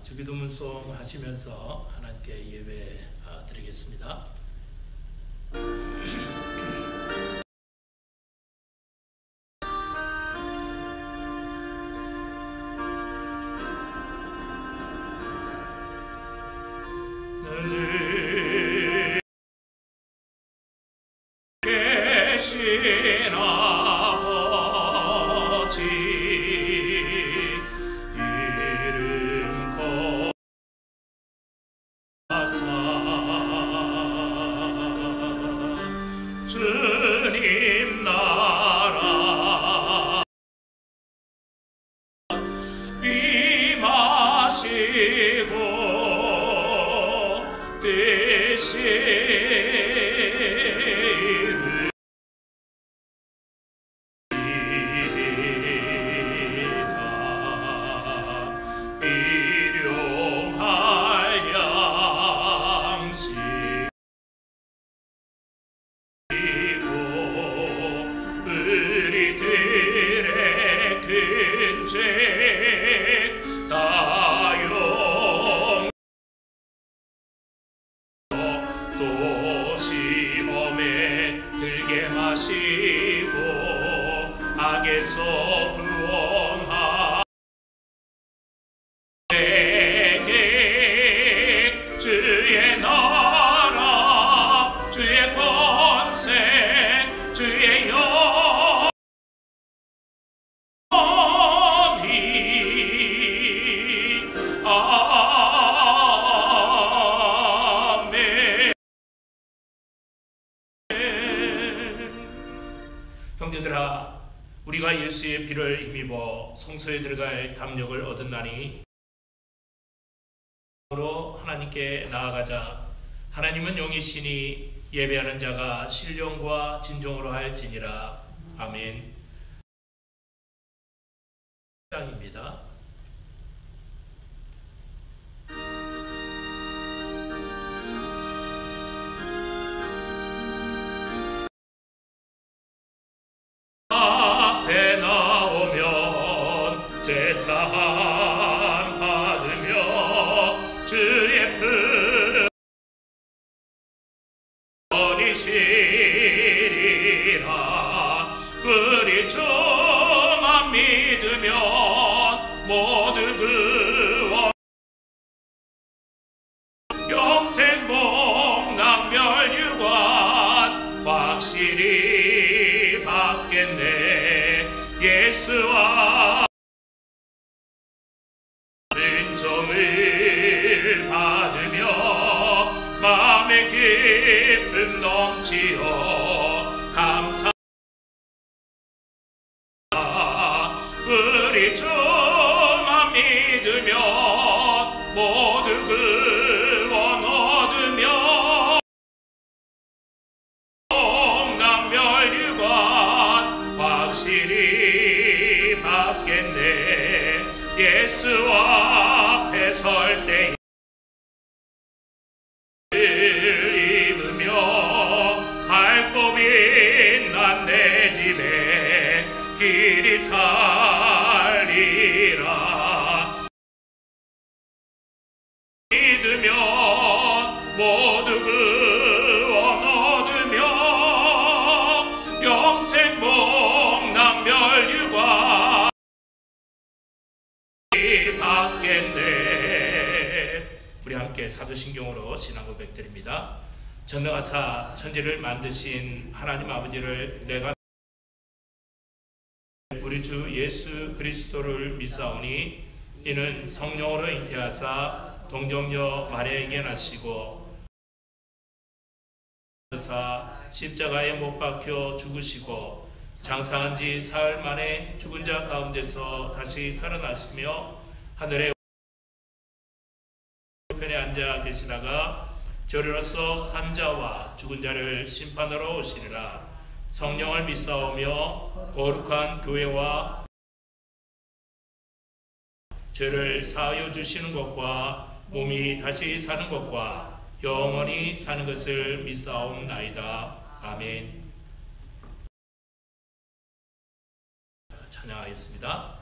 주기도문송 하시면서 하나님께 예배 드리겠습니다. 늘 계신 아버지 이름 거사 주님 나라 임하시고 뜻을 이루다 일용할 양식 그리고 우리들의 큰 죄 다용 또 시험에 들게 마시고 악에서 구원하게 주의 나라 주의 권세 주의 영원히 아멘. 형제들아, 우리가 예수의 피를 힘입어 성소에 들어갈 담력을 얻었나니 하나님께 나아가자. 하나님은 영이시니 예배하는 자가 신령과 진정으로 할지니라. 아멘. 입니다. 앞에 나오면 제사함 받으며 주의 품 버리시리라. 우리 주만 믿으면 모두 구원 영생 복락멸유관 확실히 받겠네. 예수와 은총을 받으며 마음의 기쁨 넘치어 감사 우리 주만 믿으면 모두 구원 얻으며 복락멸유관 확실히 받겠네. 예수와 앞에 설 때 입으며 밝고 빛난 내 집에 길이 살리라. 믿으면 모두 구원 얻으며 영생 복락멸유관 받겠네. 우리 함께 사도신경으로 신앙 고백드립니다. 전능하사 천지를 만드신 하나님 아버지를 내가 우리 주 예수 그리스도를 믿사오니 이는 성령으로 잉태하사 동정녀 마리아에게 나시고 십자가에 못 박혀 죽으시고 장사한 지 사흘 만에 죽은 자 가운데서 다시 살아나시며 하늘의 편에 앉아 계시다가 저리로서 산자와 죽은 자를 심판하러 오시리라. 성령을 믿사오며 거룩한 교회와 죄를 사하여 주시는 것과 몸이 다시 사는 것과 영원히 사는 것을 믿사옵나이다. 아멘. 찬양하겠습니다.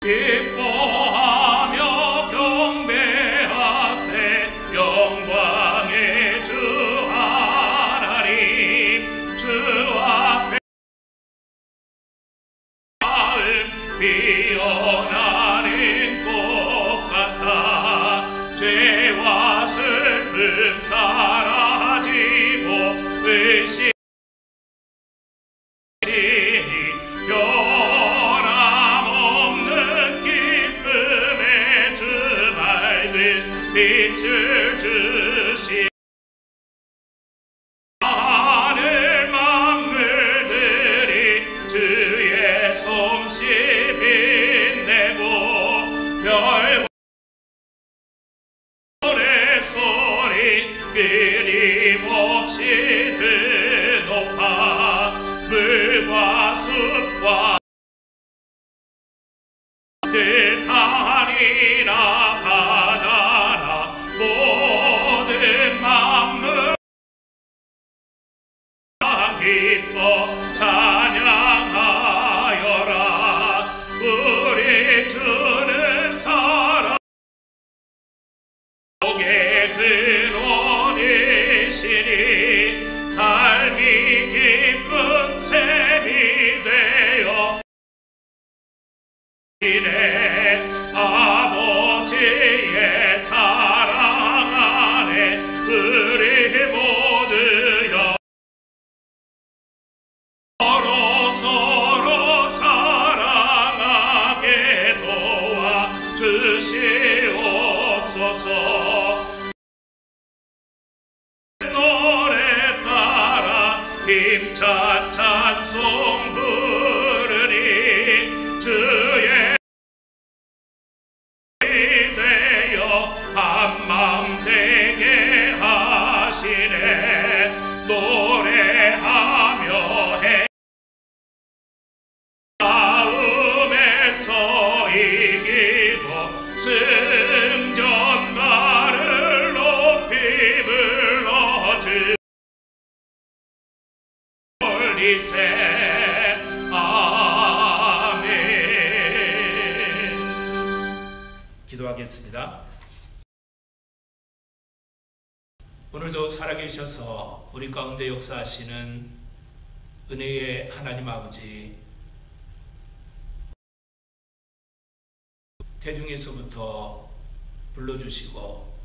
기뻐하며 경배하세 영광의 주 하나님 주 앞에 마음 피어나는 꽃 같아 죄와 슬픔 사라지고 의심 변함없는 기쁨의 주 밝은 빛을 주시 하늘 만물들이 주의 솜씨 빛내고 별 노래소리 끊임없이 드높아 물과 숲과 들판이나 바다나 모든 만물 기뻐 찬양하여라 우리 주는 살아 복의 근원이시니 삶이 기쁜 셈이 되어 이네 아버지의 사랑 안에 우리 모두여 서로 사랑하게 도와 주시옵소서. 노래 따라 힘찬 찬송 부르니 주의 되어 한맘 되게 하시네 노래하며 해 싸움에서 이기고 승전가를 높이 불러주 올리세 아멘. 기도하겠습니다. 오늘도 살아계셔서 우리 가운데 역사하시는 은혜의 하나님 아버지 태중에서부터 불러주시고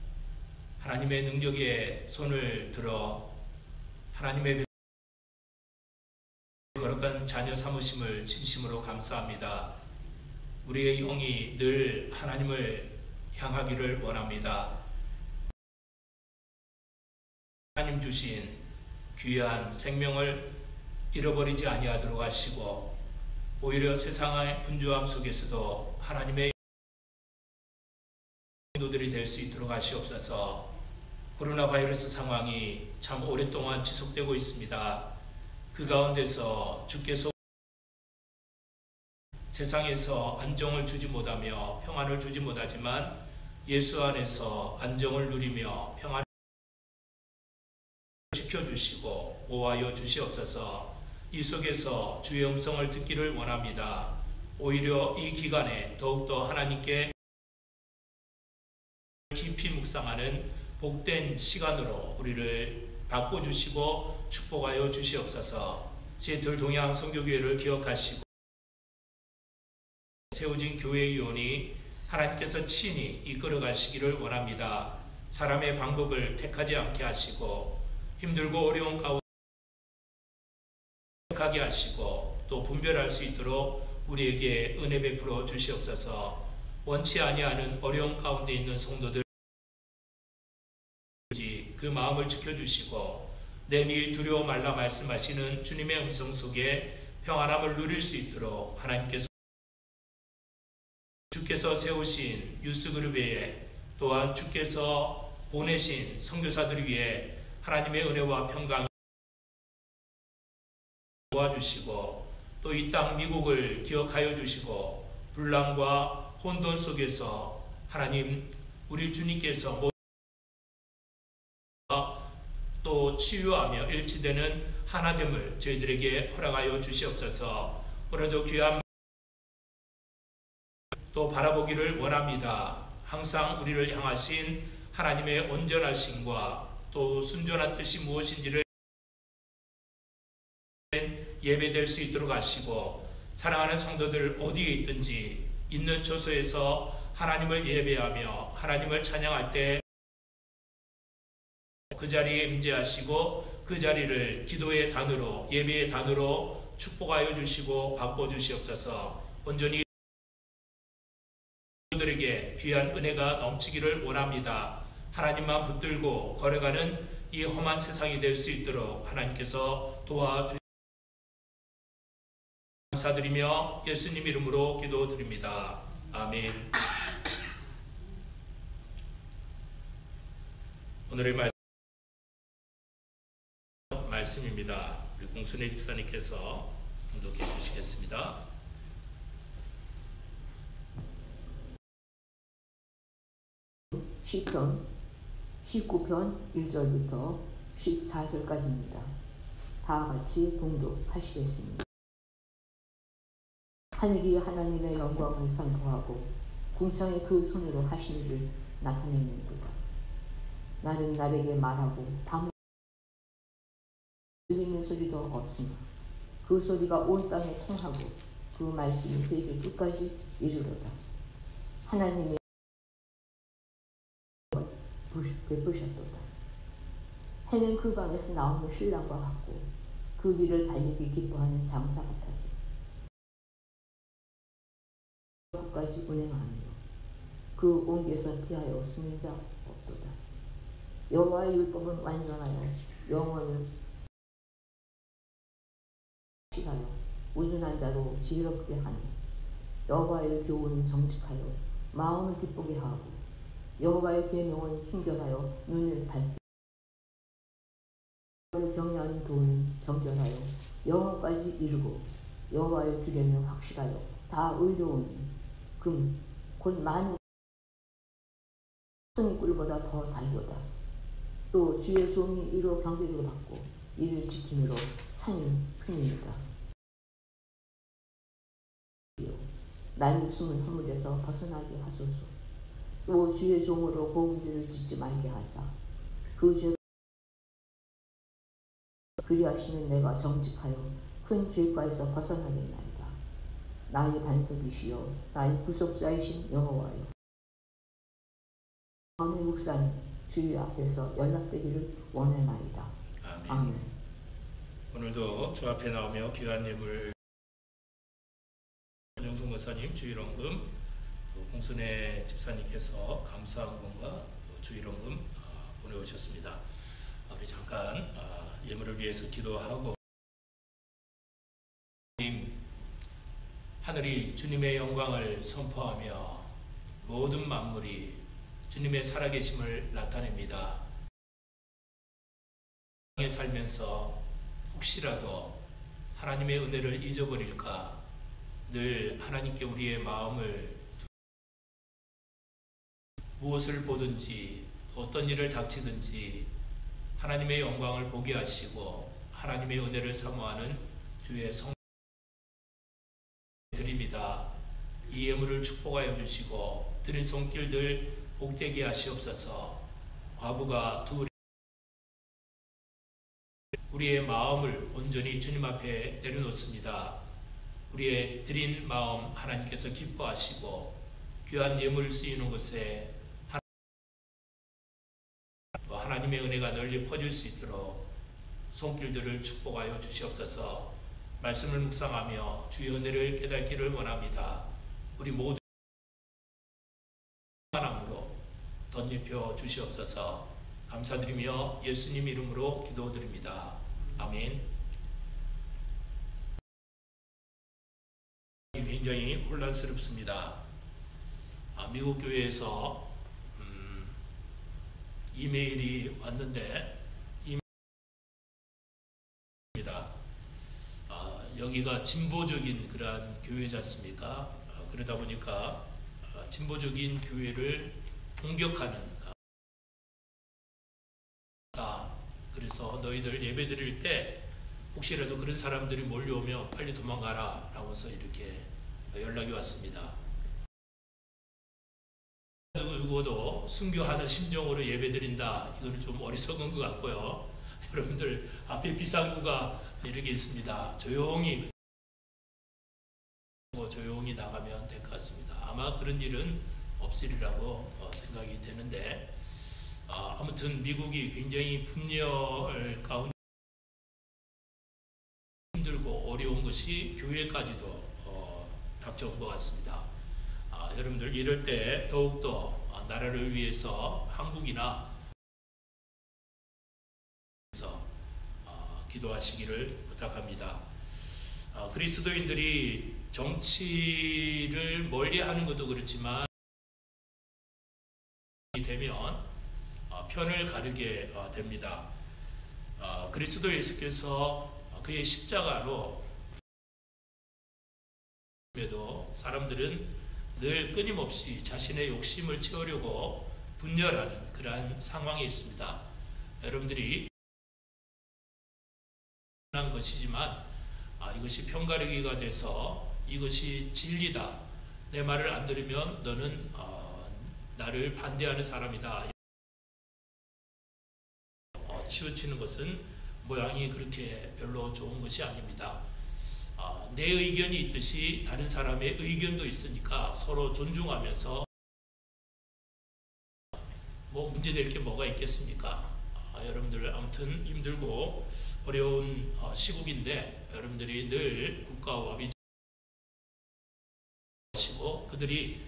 하나님의 능력에 손을 들어 하나님의 거룩한 자녀 삼으심을 진심으로 감사합니다. 우리의 영이 늘 하나님을 향하기를 원합니다. 하나님 주신 귀한 생명을 잃어버리지 아니하도록 하시고 오히려 세상의 분주함 속에서도 하나님의 인도들이 될 수 있도록 하시옵소서. 코로나 바이러스 상황이 참 오랫동안 지속되고 있습니다. 그 가운데서 주께서 세상에서 안정을 주지 못하며 평안을 주지 못하지만 예수 안에서 안정을 누리며 평안을 지켜주시고 보호하여 주시옵소서. 이 속에서 주의 음성을 듣기를 원합니다. 오히려 이 기간에 더욱더 하나님께 깊이 묵상하는 복된 시간으로 우리를 바꿔주시고 축복하여 주시옵소서. 시애틀 동양 선교교회를 기억하시고 세워진 교회위원이 하나님께서 친히 이끌어 가시기를 원합니다. 사람의 방법을 택하지 않게 하시고 힘들고 어려운 가운데 택하게 하시고 또 분별할 수 있도록 우리에게 은혜 베풀어 주시옵소서. 원치 아니하는 어려움 가운데 있는 성도들 그 마음을 지켜주시고 내니 두려워 말라 말씀하시는 주님의 음성 속에 평안함을 누릴 수 있도록 주께서 세우신 유스그룹 외에 또한 주께서 보내신 선교사들 위해 하나님의 은혜와 평강이 도와주시고 또 이 땅 미국을 기억하여 주시고 분란과 혼돈 속에서 하나님 우리 주님께서 또 치유하며 일치되는 하나됨을 저희들에게 허락하여 주시옵소서. 오늘도 귀한 또 바라보기를 원합니다. 항상 우리를 향하신 하나님의 온전하심과 또 순전한 뜻이 무엇인지를 예배될 수 있도록 하시고, 사랑하는 성도들 어디에 있든지 있는 처소에서 하나님을 예배하며 하나님을 찬양할 때 그 자리에 임재하시고 그 자리를 기도의 단으로, 예배의 단으로 축복하여 주시고 바꿔 주시옵소서. 온전히 들에게 귀한 은혜가 넘치기를 원합니다. 하나님만 붙들고 걸어가는 이 험한 세상이 될 수 있도록 하나님께서 도와주시옵소서. 감사드리며 예수님 이름으로 기도드립니다. 아멘. 오늘의 말씀입니다. 우리 공순혜 집사님께서 봉독해 주시겠습니다. 시편 19편 1절부터 14절까지입니다. 다 같이 봉독하시겠습니다. 하늘이 하나님의 영광을 선포하고 궁창이 그 손으로 하신 일을 나타내는도다. 나는 나에게 말하고 밤 들리는 소리도 없으나 그 소리가 온 땅에 통하고 그 말씀이 세계 끝까지 이르러다. 하나님의 베푸셨도다. 해는 그 방에서 나오는 신랑과 같고 그 길을 달리기 기뻐하는 장사 같아서 끝까지 운행하며 그 옹기에서 피하여 숨는 자 없도다. 여호와의 율법은 완전하여 영혼을 시하여 온전한 자로 지혜롭게 하니 여호와의 교훈은 정직하여 마음을 기쁘게 하고 여호와의 계명은 순결하여 눈을 밝히고 여호와를 경외하는 도는 정결하여 영혼까지 이루고 여호와의 주례는 확실하여 다 의로우니 금 곧 많은 손이 꿀보다 더 달고다. 또 주의 종이 이로 경계를 받고 이를 지킴으로 산이 큽니다. 날 숨은 허물에서 벗어나게 하소서. 또 주의 종으로 고음들을 짓지 말게 하사 그 죄 그리하시는 내가 정직하여 큰 죄과에서 벗어나겠나이다. 나의 반석이시여 나의 구속자이신 여호와여, 마음의 묵상이 주의 앞에서 연락되기를 원하나이다. 아멘. 아멘. 오늘도 주 앞에 나오며 귀한 예물 정성 목사님 주일원금, 공순혜 집사님께서 감사헌금과 주일원금 보내오셨습니다. 우리 잠깐 예물을 위해서 기도하고, 하늘이 주님의 영광을 선포하며 모든 만물이 주님의 살아계심을 나타냅니다. 살면서 혹시라도 하나님의 은혜를 잊어버릴까 늘 하나님께 우리의 마음을 무엇을 보든지 어떤 일을 닥치든지 하나님의 영광을 보게 하시고 하나님의 은혜를 사모하는 주의 성 드립니다. 이 예물을 축복하여 주시고 드릴 손길들 복되게 하시옵소서. 과부가 둘 우리의 마음을 온전히 주님 앞에 내려놓습니다. 우리의 드린 마음 하나님께서 기뻐하시고 귀한 예물을 쓰이는 것에 하나님의 은혜가 널리 퍼질 수 있도록 손길들을 축복하여 주시옵소서. 말씀을 묵상하며 주의 은혜를 깨닫기를 원합니다. 우리 모두 하나님으로 덧입혀 주시옵소서. 감사드리며 예수님 이름으로 기도드립니다. 아멘. 굉장히 혼란스럽습니다. 미국 교회에서 이메일이 왔는데 여기가 진보적인 그러한 교회지 않습니까? 그러다 보니까 진보적인 교회를 공격하는, 그래서 너희들 예배 드릴 때 혹시라도 그런 사람들이 몰려오면 빨리 도망가라 라고 해서 이렇게 연락이 왔습니다. 누구도 순교하는 심정으로 예배드린다. 이거는 좀 어리석은 것 같고요. 여러분들 앞에 비상구가 이렇게 있습니다. 조용히 나가면 될 것 같습니다. 아마 그런 일은 없으리라고 생각이 되는데, 아무튼 미국이 굉장히 분열 가운데 힘들고 어려운 것이 교회까지도 닥쳐온 것 같습니다. 여러분들 이럴 때 더욱더 나라를 위해서 한국이나 기도하시기를 부탁합니다. 그리스도인들이 정치를 멀리하는 것도 그렇지만 되면 편을 가르게 됩니다. 그리스도 예수께서 그의 십자가로 사람들은 늘 끊임없이 자신의 욕심을 채우려고 분열하는 그러한 상황에 있습니다. 여러분들이 한 것이지만 이것이 편가르기가 돼서 이것이 진리다. 내 말을 안 들으면 너는 나를 반대하는 사람이다. 치우치는 것은 모양이 그렇게 별로 좋은 것이 아닙니다. 내 의견이 있듯이 다른 사람의 의견도 있으니까 서로 존중하면서 문제될 게 뭐가 있겠습니까? 여러분들 아무튼 힘들고 어려운 시국인데 여러분들이 늘 국가와 위치하시고 그들이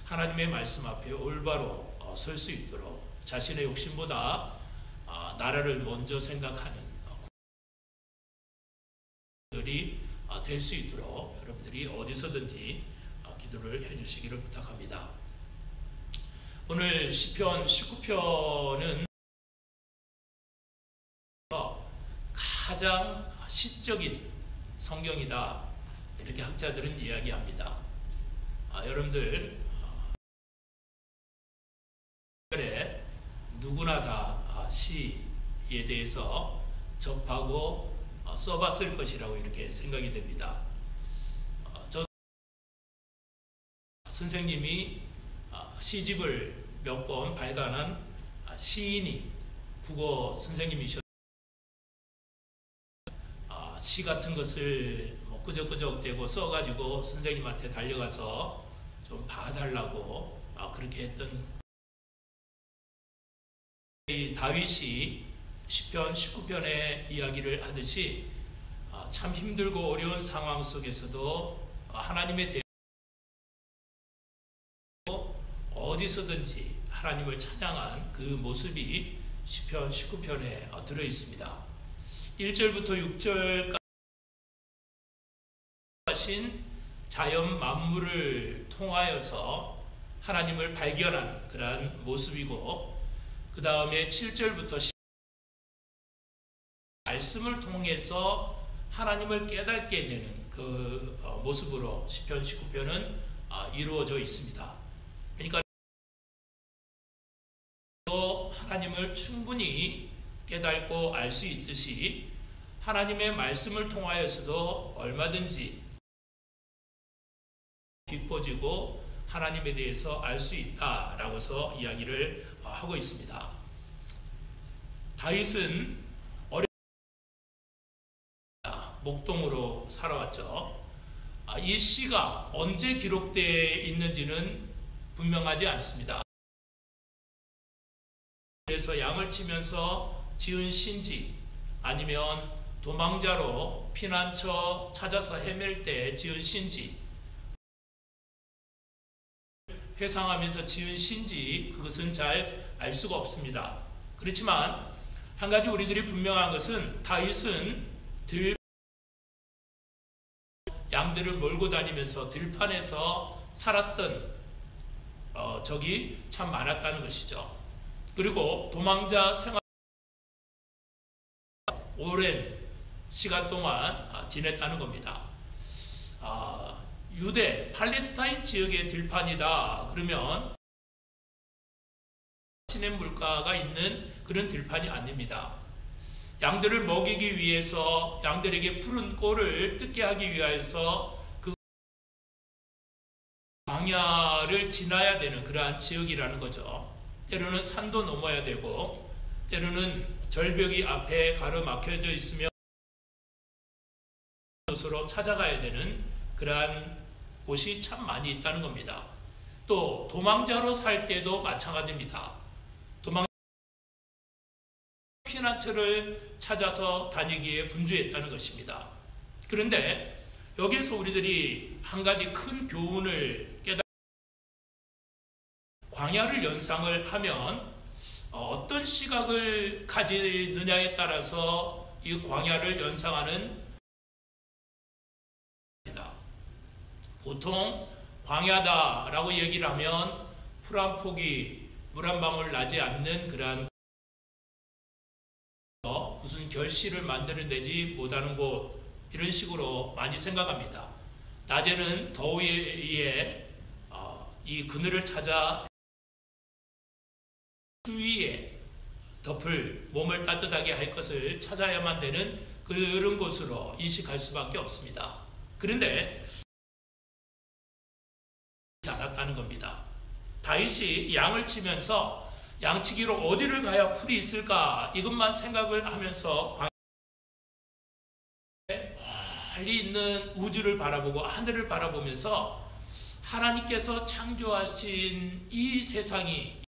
하나님의 말씀 앞에 올바로 설 수 있도록 자신의 욕심보다 나라를 먼저 생각하는 들이 될 수 있도록 여러분들이 어디서든지 기도를 해주시기를 부탁합니다. 오늘 시편 19편은 가장 시적인 성경이다. 이렇게 학자들은 이야기합니다. 여러분들 누구나 다 시에 대해서 접하고 써봤을 것이라고 이렇게 생각이 됩니다. 저 선생님이 시집을 몇 권 발간한 시인이 국어 선생님이셨. 시 같은 것을 끄적끄적대고 써가지고 선생님한테 달려가서 좀 봐달라고 그렇게 했던 이 다윗이 시편 19편의 이야기를 하듯이 참 힘들고 어려운 상황 속에서도 하나님에 대해 어디서든지 하나님을 찬양한 그 모습이 시편 19편에 들어 있습니다. 1절부터 6절까지 하신 자연 만물을 통하여서 하나님을 발견하는 그러한 모습이고, 그 다음에 7절부터 말씀을 통해서 하나님을 깨닫게 되는 그 모습으로 시편 19편은 이루어져 있습니다. 그러니까 하나님을 충분히 깨닫고 알 수 있듯이 하나님의 말씀을 통하여서도 얼마든지 깊어지고 하나님에 대해서 알 수 있다라고서 이야기를 하고 있습니다. 다윗은 목동으로 살아왔죠. 이 시가 언제 기록되어 있는지는 분명하지 않습니다. 그래서 양을 치면서 지은 시인지 아니면 도망자로 피난처 찾아서 헤맬 때 지은 시인지 회상하면서 지은 시인지 그것은 잘 알 수가 없습니다. 그렇지만 한 가지 우리들이 분명한 것은 다윗은 양들을 몰고 다니면서 들판에서 살았던 적이 참 많았다는 것이죠. 그리고 도망자 생활 오랜 시간 동안 지냈다는 겁니다. 유대, 팔레스타인 지역의 들판이다 그러면 신의 물가가 있는 그런 들판이 아닙니다. 양들을 먹이기 위해서 양들에게 푸른 꼴을 뜯게 하기 위해서 그 광야를 지나야 되는 그러한 지역이라는 거죠. 때로는 산도 넘어야 되고 때로는 절벽이 앞에 가로막혀져 있으며 곳으로 찾아가야 되는 그러한 곳이 참 많이 있다는 겁니다. 또 도망자로 살 때도 마찬가지입니다. 피난처를 찾아서 다니기에 분주했다는 것입니다. 그런데 여기에서 우리들이 한 가지 큰 교훈을 깨달아 광야를 연상을 하면 어떤 시각을 가지느냐에 따라서 이 광야를 연상하는 보통 광야다라고 얘기를 하면 풀 한 폭이 물 한 방울 나지 않는 그러한 무슨 결실을 만들어내지 못하는 곳 이런 식으로 많이 생각합니다. 낮에는 더위에 이 그늘을 찾아 추위에 덮을 몸을 따뜻하게 할 것을 찾아야만 되는 그런 곳으로 인식할 수밖에 없습니다. 그런데 않았다는 겁니다. 다윗이 양을 치면서 양치기로 어디를 가야 풀이 있을까 이것만 생각을 하면서 멀리 있는 우주를 바라보고 하늘을 바라보면서 하나님께서 창조하신 이 세상이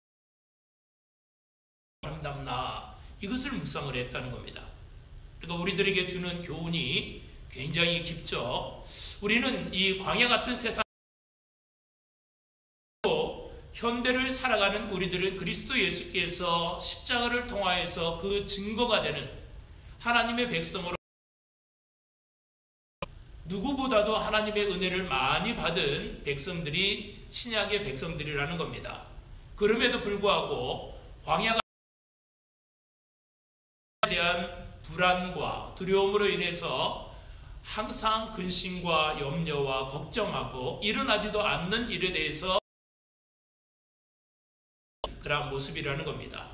아름답나 이것을 묵상을 했다는 겁니다. 그러니까 우리들에게 주는 교훈이 굉장히 깊죠. 우리는 이 광야 같은 세상 현대를 살아가는 우리들은 그리스도 예수께서 십자가를 통하여서 그 증거가 되는 하나님의 백성으로 누구보다도 하나님의 은혜를 많이 받은 백성들이 신약의 백성들이라는 겁니다. 그럼에도 불구하고 광야에 대한 불안과 두려움으로 인해서 항상 근심과 염려와 걱정하고 일어나지도 않는 일에 대해서 그러한 모습이라는 겁니다.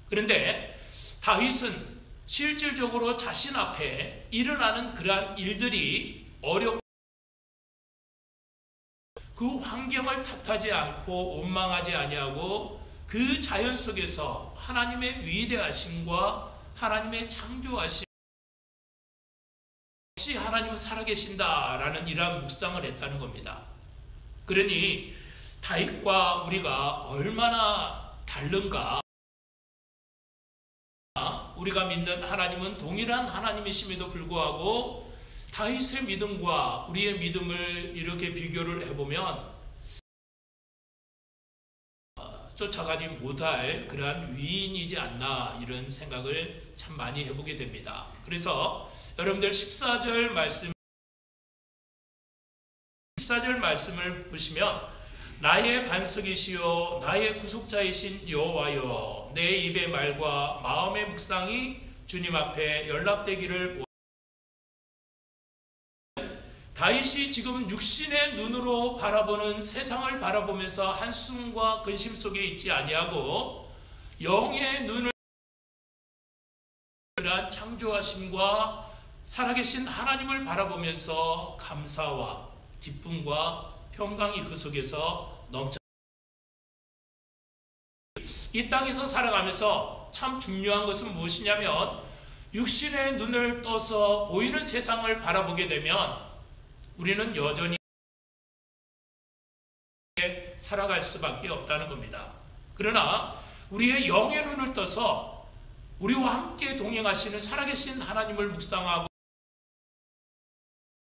그런데 다윗은 실질적으로 자신 앞에 일어나는 그러한 일들이 어렵고 그 환경을 탓하지 않고 원망하지 아니하고 그 자연 속에서 하나님의 위대하심과 하나님의 창조하심 역시 하나님은 살아계신다라는 이러한 묵상을 했다는 겁니다. 그러니 다윗과 우리가 얼마나 다른가? 우리가 믿는 하나님은 동일한 하나님이심에도 불구하고 다윗의 믿음과 우리의 믿음을 이렇게 비교를 해보면 쫓아가지 못할 그러한 위인이지 않나 이런 생각을 참 많이 해보게 됩니다. 그래서 여러분들 14절 말씀을 보시면 나의 반석이시요 나의 구속자이신 여호와여 내 입의 말과 마음의 묵상이 주님 앞에 연락되기를 다윗이 지금 육신의 눈으로 바라보는 세상을 바라보면서 한숨과 근심 속에 있지 아니하고 영의 눈을 창조하심과 살아계신 하나님을 바라보면서 감사와 기쁨과 평강이 그 속에서 넘쳐 이 땅에서 살아가면서 참 중요한 것은 무엇이냐면 육신의 눈을 떠서 보이는 세상을 바라보게 되면 우리는 여전히 살아갈 수밖에 없다는 겁니다. 그러나 우리의 영의 눈을 떠서 우리와 함께 동행하시는 살아계신 하나님을 묵상하고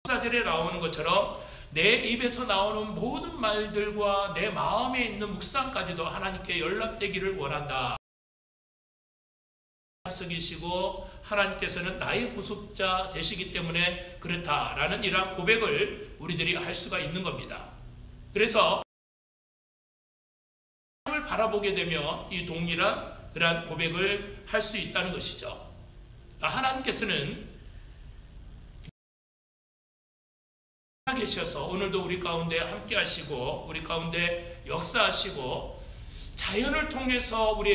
14절에 나오는 것처럼 내 입에서 나오는 모든 말들과 내 마음에 있는 묵상까지도 하나님께 연락되기를 원한다. 반석이시고 하나님께서는 나의 구속자 되시기 때문에 그렇다라는 이러한 고백을 우리들이 할 수가 있는 겁니다. 그래서 하나님을 바라보게 되면 이 동일한 그러한 고백을 할 수 있다는 것이죠. 하나님께서는 계셔서 오늘도 우리 가운데 함께 하시고 우리 가운데 역사하시고 자연을 통해서 우리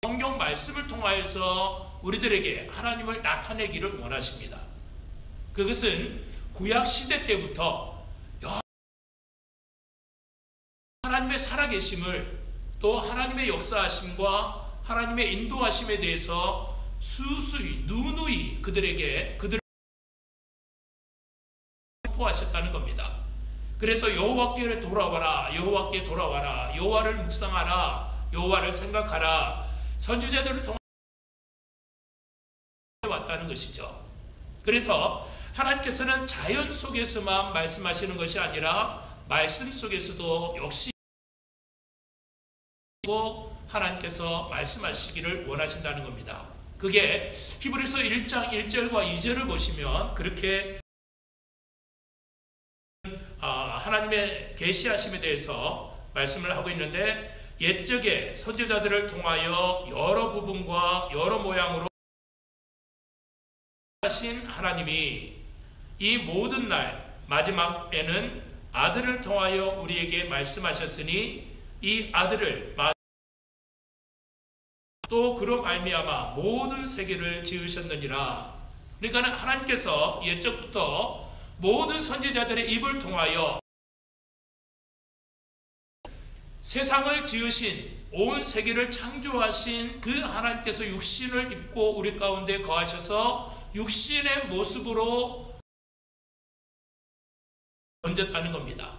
성경 말씀을 통하여서 우리들에게 하나님을 나타내기를 원하십니다. 그것은 구약 시대 때부터 하나님의 살아계심을, 또 하나님의 역사하심과 하나님의 인도하심에 대해서 수수히 누누이 그들을 선포하셨다는 겁니다. 그래서 여호와께 돌아와라, 여호와께 돌아와라, 여호와를 묵상하라, 여호와를 생각하라, 선지자들을 통해 왔다는 것이죠. 그래서 하나님께서는 자연 속에서만 말씀하시는 것이 아니라 말씀 속에서도 역시 하나님께서 말씀하시기를 원하신다는 겁니다. 그게 히브리서 1장 1절과 2절을 보시면 그렇게 하나님의 계시하심에 대해서 말씀을 하고 있는데, 옛적에 선지자들을 통하여 여러 부분과 여러 모양으로 하신 하나님이 이 모든 날 마지막에는 아들을 통하여 우리에게 말씀하셨으니 이 아들을 또 그로 말미암아 모든 세계를 지으셨느니라. 그러니까 하나님께서 옛적부터 모든 선지자들의 입을 통하여 세상을 지으신, 온 세계를 창조하신 그 하나님께서 육신을 입고 우리 가운데 거하셔서 육신의 모습으로 던졌다는 겁니다.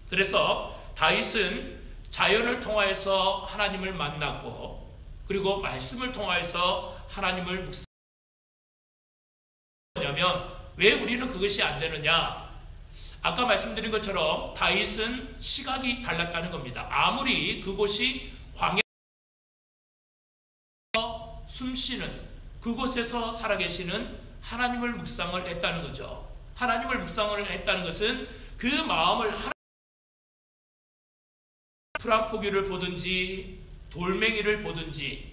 그래서 다윗은 자연을 통하여서 하나님을 만났고, 그리고 말씀을 통하여서 하나님을 묵상하냐면 왜 우리는 그것이 안 되느냐? 아까 말씀드린 것처럼 다윗은 시각이 달랐다는 겁니다. 아무리 그곳이 광야에서 숨쉬는 그곳에서 살아계시는 하나님을 묵상을 했다는 거죠. 하나님을 묵상을 했다는 것은 그 마음을 풀한 포기를 보든지 돌멩이를 보든지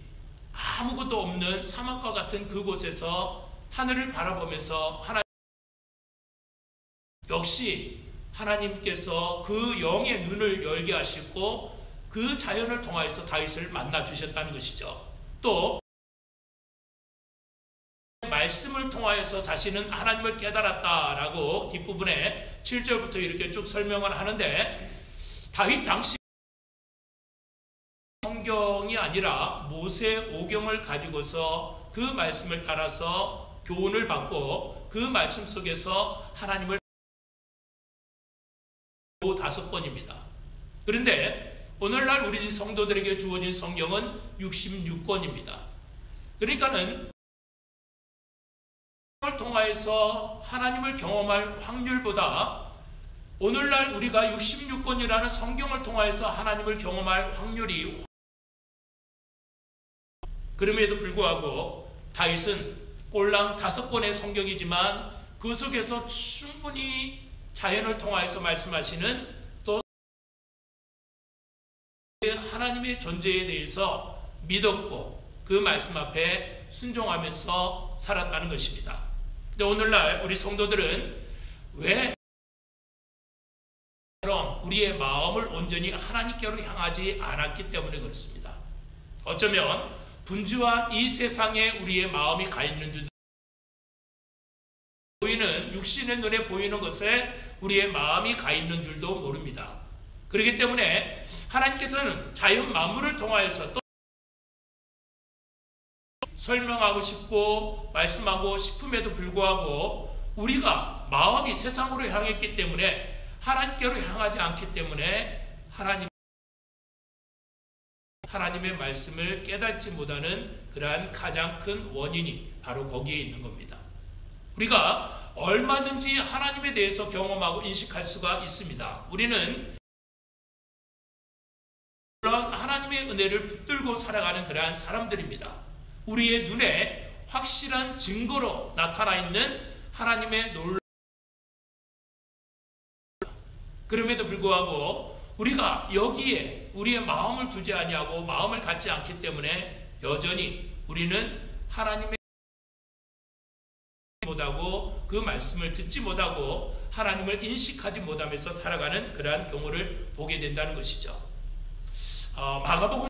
아무것도 없는 사막과 같은 그곳에서 하늘을 바라보면서 역시 하나님께서 그 영의 눈을 열게 하시고 그 자연을 통하여서 다윗을 만나 주셨다는 것이죠. 또 말씀을 통하여서 자신은 하나님을 깨달았다라고 뒷부분에 7절부터 이렇게 쭉 설명을 하는데, 다윗 당시 성경이 아니라 모세오경을 가지고서 그 말씀을 따라서 교훈을 받고 그 말씀 속에서 하나님을 5번입니다. 그런데 오늘날 우리 성도들에게 주어진 성경은 66권입니다. 그러니까는 성경을 통하여서 하나님을 경험할 확률보다 오늘날 우리가 66권이라는 성경을 통하여서 하나님을 경험할 확률이, 그럼에도 불구하고 다윗은 꼴랑 5권의 성경이지만 그 속에서 충분히 자연을 통하여서 말씀하시는, 또 하나님의 존재에 대해서 믿었고 그 말씀 앞에 순종하면서 살았다는 것입니다. 근데 오늘날 우리 성도들은 왜 우리의 마음을 온전히 하나님께로 향하지 않았기 때문에 그렇습니다. 어쩌면 분주한 이 세상에 우리의 마음이 가 있는 줄, 보이는 육신의 눈에 보이는 것에 우리의 마음이 가 있는 줄도 모릅니다. 그렇기 때문에 하나님께서는 자연 만물을 통하여서 또 설명하고 싶고 말씀하고 싶음에도 불구하고 우리가 마음이 세상으로 향했기 때문에, 하나님께로 향하지 않기 때문에 하나님의 말씀을 깨닫지 못하는 그러한 가장 큰 원인이 바로 거기에 있는 겁니다. 우리가 얼마든지 하나님에 대해서 경험하고 인식할 수가 있습니다. 우리는 물론 하나님의 은혜를 붙들고 살아가는 그러한 사람들입니다. 우리의 눈에 확실한 증거로 나타나 있는 하나님의 놀라운, 그럼에도 불구하고 우리가 여기에 우리의 마음을 두지 아니하고 마음을 갖지 않기 때문에 여전히 우리는 하나님의 못하고 그 말씀을 듣지 못하고 하나님을 인식하지 못하면서 살아가는 그러한 경우를 보게 된다는 것이죠. 마가복음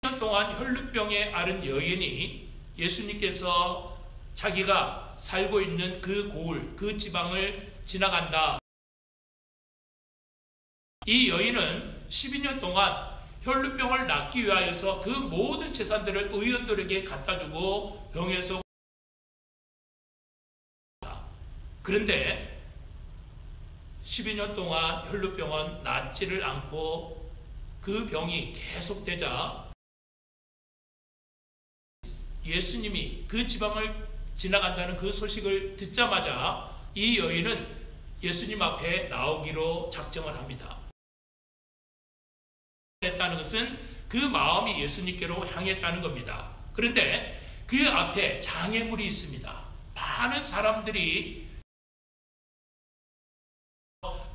1년 동안 혈루병에 앓은 여인이 예수님께서 자기가 살고 있는 그 고을, 그 지방을 지나간다. 이 여인은 12년 동안 혈루병을 낫기 위하여서 그 모든 재산들을 의원들에게 갖다 주고 병에서 그런데 12년 동안 혈루병은 낫지를 않고 그 병이 계속되자 예수님이 그 지방을 지나간다는 그 소식을 듣자마자 이 여인은 예수님 앞에 나오기로 작정을 합니다. 했다는 것은 그 마음이 예수님께로 향했다는 겁니다. 그런데 그 앞에 장애물이 있습니다. 많은 사람들이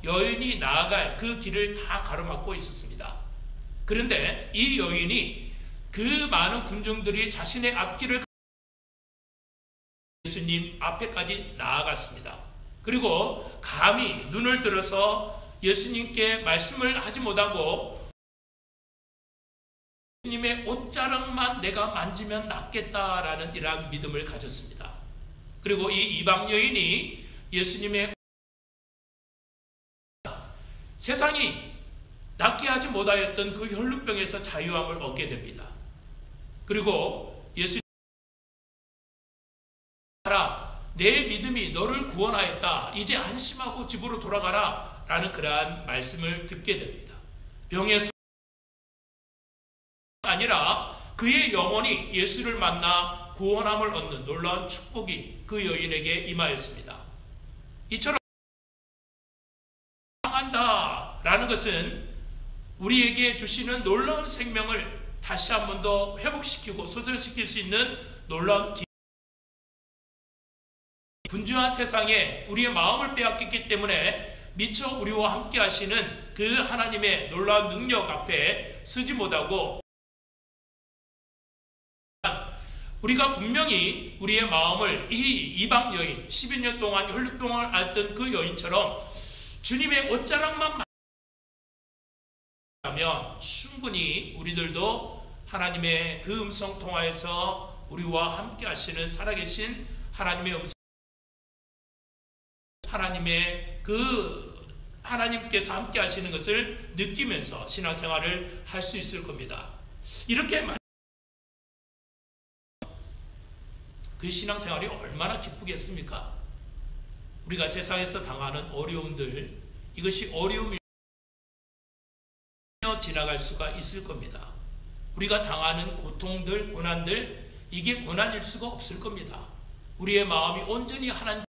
여인이 나아갈 그 길을 다 가로막고 있었습니다. 그런데 이 여인이 그 많은 군중들이 자신의 앞길을 예수님 앞에까지 나아갔습니다. 그리고 감히 눈을 들어서 예수님께 말씀을 하지 못하고 예수님의 옷자락만 내가 만지면 낫겠다라는 이러한 믿음을 가졌습니다. 그리고 이 이방 여인이 예수님의 세상이 낫게 하지 못하였던 그 혈루병에서 자유함을 얻게 됩니다. 그리고 예수님 내 믿음이 너를 구원하였다. 이제 안심하고 집으로 돌아가라 라는 그러한 말씀을 듣게 됩니다. 병에서 아니라 그의 영혼이 예수를 만나 구원함을 얻는 놀라운 축복이 그 여인에게 임하였습니다. 이처럼 한다 라는 것은 우리에게 주시는 놀라운 생명을 다시 한 번 더 회복시키고 소생시킬 수 있는 놀라운 분주한 세상에 우리의 마음을 빼앗겼기 때문에 미처 우리와 함께 하시는 그 하나님의 놀라운 능력 앞에 서지 못하고 우리가 분명히 우리의 마음을 이 이방 여인 12년 동안 혈루병을 앓던 그 여인처럼 주님의 옷자락만 하면 충분히 우리들도 하나님의 그 음성 통하여서 우리와 함께 하시는 살아계신 하나님의 음성 하나님의 그 하나님께서 함께 하시는 것을 느끼면서 신앙생활을 할 수 있을 겁니다. 이렇게 그 신앙생활이 얼마나 기쁘겠습니까? 우리가 세상에서 당하는 어려움들 이것이 어려움이 지나갈 수가 있을 겁니다. 우리가 당하는 고통들 고난들 이게 고난일 수가 없을 겁니다. 우리의 마음이 온전히 하나님께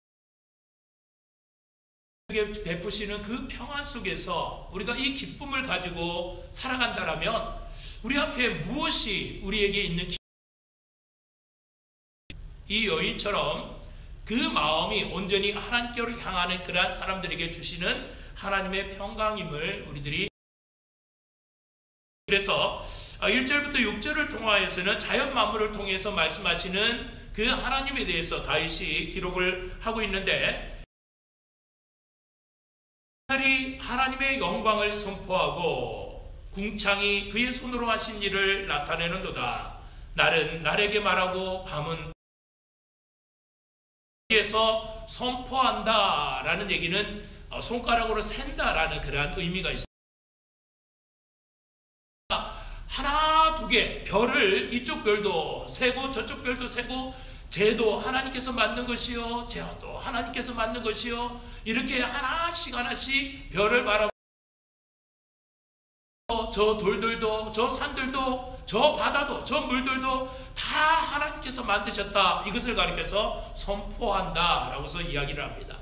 베푸시는 그 평안 속에서 우리가 이 기쁨을 가지고 살아간다라면 우리 앞에 무엇이 우리에게 있는 이 여인처럼 그 마음이 온전히 하나님께로 향하는 그러한 사람들에게 주시는 하나님의 평강임을 우리들이 그래서 1절부터 6절을 통하여서는 자연 만물을 통해서 말씀하시는 그 하나님에 대해서 다윗이 기록을 하고 있는데 하나님의 영광을 선포하고 궁창이 그의 손으로 하신 일을 나타내는도다. 날은 날에게 말하고 밤은 에서 선포한다 라는 얘기는 손가락으로 센다라는 그러한 의미가 있습니다. 하나 두 개 별을 이쪽 별도 세고 저쪽 별도 세고 재도 하나님께서 만든 것이요 재도 하나님께서 만든 것이요 이렇게 하나씩 하나씩 별을 바라보고 저 돌들도 저 산들도 저 바다도 저 물들도 다 하나님께서 만드셨다 이것을 가리켜서 선포한다 라고서 이야기를 합니다.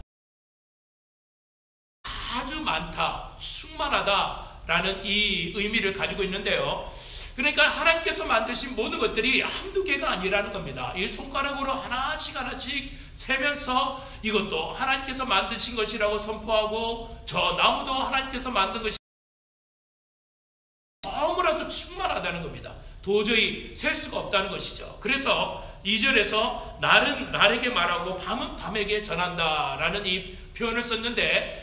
아주 많다 충만하다 라는 이 의미를 가지고 있는데요. 그러니까 하나님께서 만드신 모든 것들이 한두 개가 아니라는 겁니다. 이 손가락으로 하나씩 하나씩 세면서 이것도 하나님께서 만드신 것이라고 선포하고 저 나무도 하나님께서 만든 것이 너무나도 충만하다는 겁니다. 도저히 셀 수가 없다는 것이죠. 그래서 2절에서 날은 날에게 말하고 밤은 밤에게 전한다 라는 이 표현을 썼는데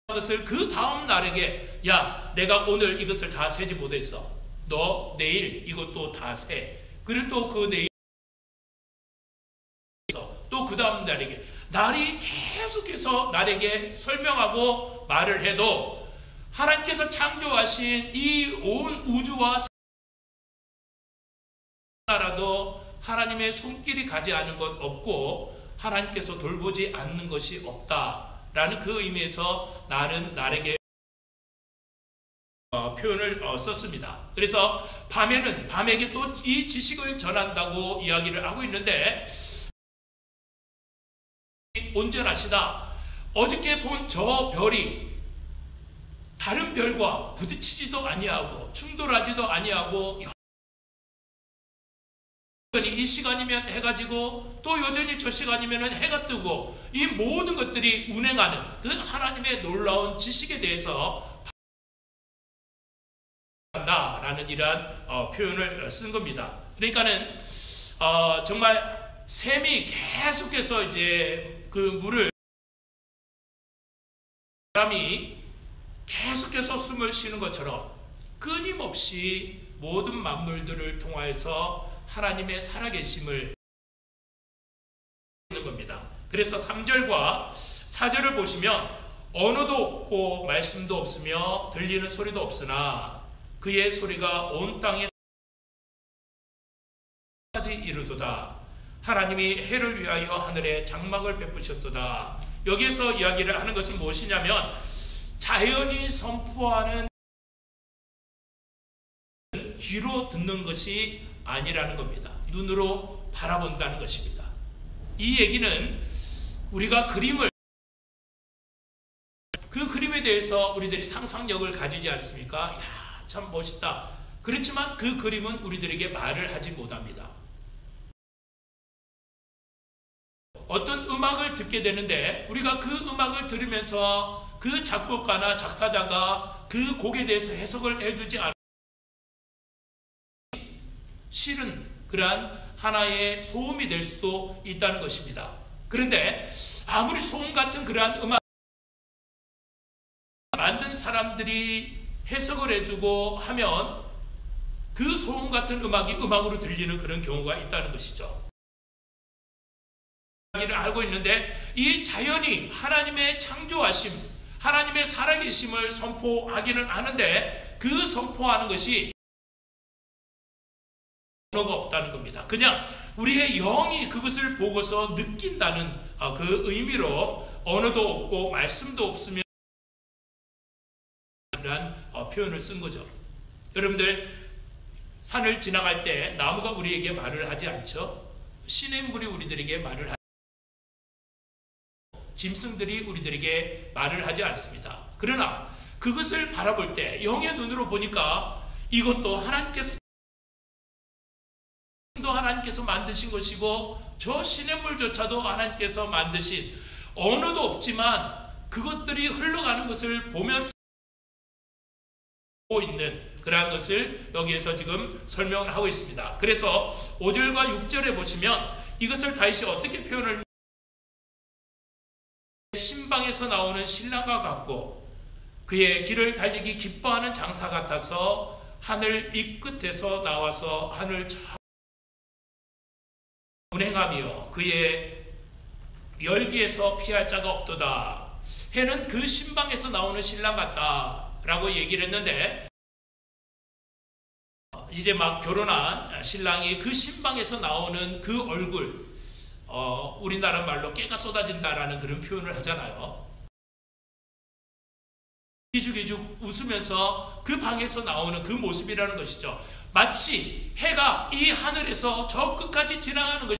것을 그 다음 날에게 야 내가 오늘 이것을 다 세지 못했어 너 내일 이것도 다 세 그리고 또 그 내일 또 그 다음 날에게 날이 계속해서 날에게 설명하고 말을 해도 하나님께서 창조하신 이 온 우주와 나라도 하나님의 손길이 가지 않은 것 없고 하나님께서 돌보지 않는 것이 없다라는 그 의미에서 날은 날에게 표현을 썼습니다. 그래서 밤에는 밤에게 또 이 지식을 전한다고 이야기를 하고 있는데, 온전하시다. 어저께 본 저 별이 다른 별과 부딪히지도 아니하고 충돌하지도 아니하고 이 시간이면 해가 지고 또 여전히 저 시간이면 해가 뜨고 이 모든 것들이 운행하는 그 하나님의 놀라운 지식에 대해서 라는 이러한 표현을 쓴 겁니다. 그러니까는 정말 샘이 계속해서 이제 그 물을, 사람이 계속해서 숨을 쉬는 것처럼 끊임없이 모든 만물들을 통하여서 하나님의 살아계심을 있는 겁니다. 그래서 3절과 4절을 보시면 언어도 없고 말씀도 없으며 들리는 소리도 없으나 그의 소리가 온 땅에 까지 이르도다. 하나님이 해를 위하여 하늘에 장막을 베푸셨도다. 여기에서 이야기를 하는 것은 무엇이냐면 자연이 선포하는 귀로 듣는 것이 아니라는 겁니다. 눈으로 바라본다는 것입니다. 이 얘기는 우리가 그 그림에 대해서 우리들이 상상력을 가지지 않습니까? 야, 참 멋있다. 그렇지만 그 그림은 우리들에게 말을 하지 못합니다. 어떤 음악을 듣게 되는데 우리가 그 음악을 들으면서 그 작곡가나 작사자가 그 곡에 대해서 해석을 해주지 않으면 실은 그러한 하나의 소음이 될 수도 있다는 것입니다. 그런데 아무리 소음 같은 그러한 음악 만든 사람들이 해석을 해주고 하면 그 소음 같은 음악이 음악으로 들리는 그런 경우가 있다는 것이죠. 이야기를 알고 있는데 이 자연이 하나님의 창조하심, 하나님의 살아계심을 선포하기는 하는데 그 선포하는 것이 언어가 없다는 겁니다. 그냥 우리의 영이 그것을 보고서 느낀다는 그 의미로 언어도 없고 말씀도 없으면 이런 표현을 쓴 거죠. 여러분들 산을 지나갈 때 나무가 우리에게 말을 하지 않죠. 시냇물이 우리들에게 말을 하지, 짐승들이 우리들에게 말을 하지 않습니다. 그러나 그것을 바라볼 때 영의 눈으로 보니까 이것도 하나님께서 만드신 것이고 저 시냇물조차도 하나님께서 만드신, 언어도 없지만 그것들이 흘러가는 것을 보면서 있는 그러한 것을 여기에서 지금 설명을 하고 있습니다. 그래서 5절과 6절에 보시면 이것을 다윗이 어떻게 표현을, 신방에서 나오는 신랑과 같고 그의 길을 달리기 기뻐하는 장사 같아서 하늘 이 끝에서 나와서 하늘 운행하며 그의 열기에서 피할 자가 없도다. 해는 그 신방에서 나오는 신랑 같다 라고 얘기를 했는데, 이제 막 결혼한 신랑이 그 신방에서 나오는 그 얼굴, 우리나라 말로 깨가 쏟아진다라는 그런 표현을 하잖아요. 기죽기죽 웃으면서 그 방에서 나오는 그 모습이라는 것이죠. 마치 해가 이 하늘에서 저 끝까지 지나가는 것이,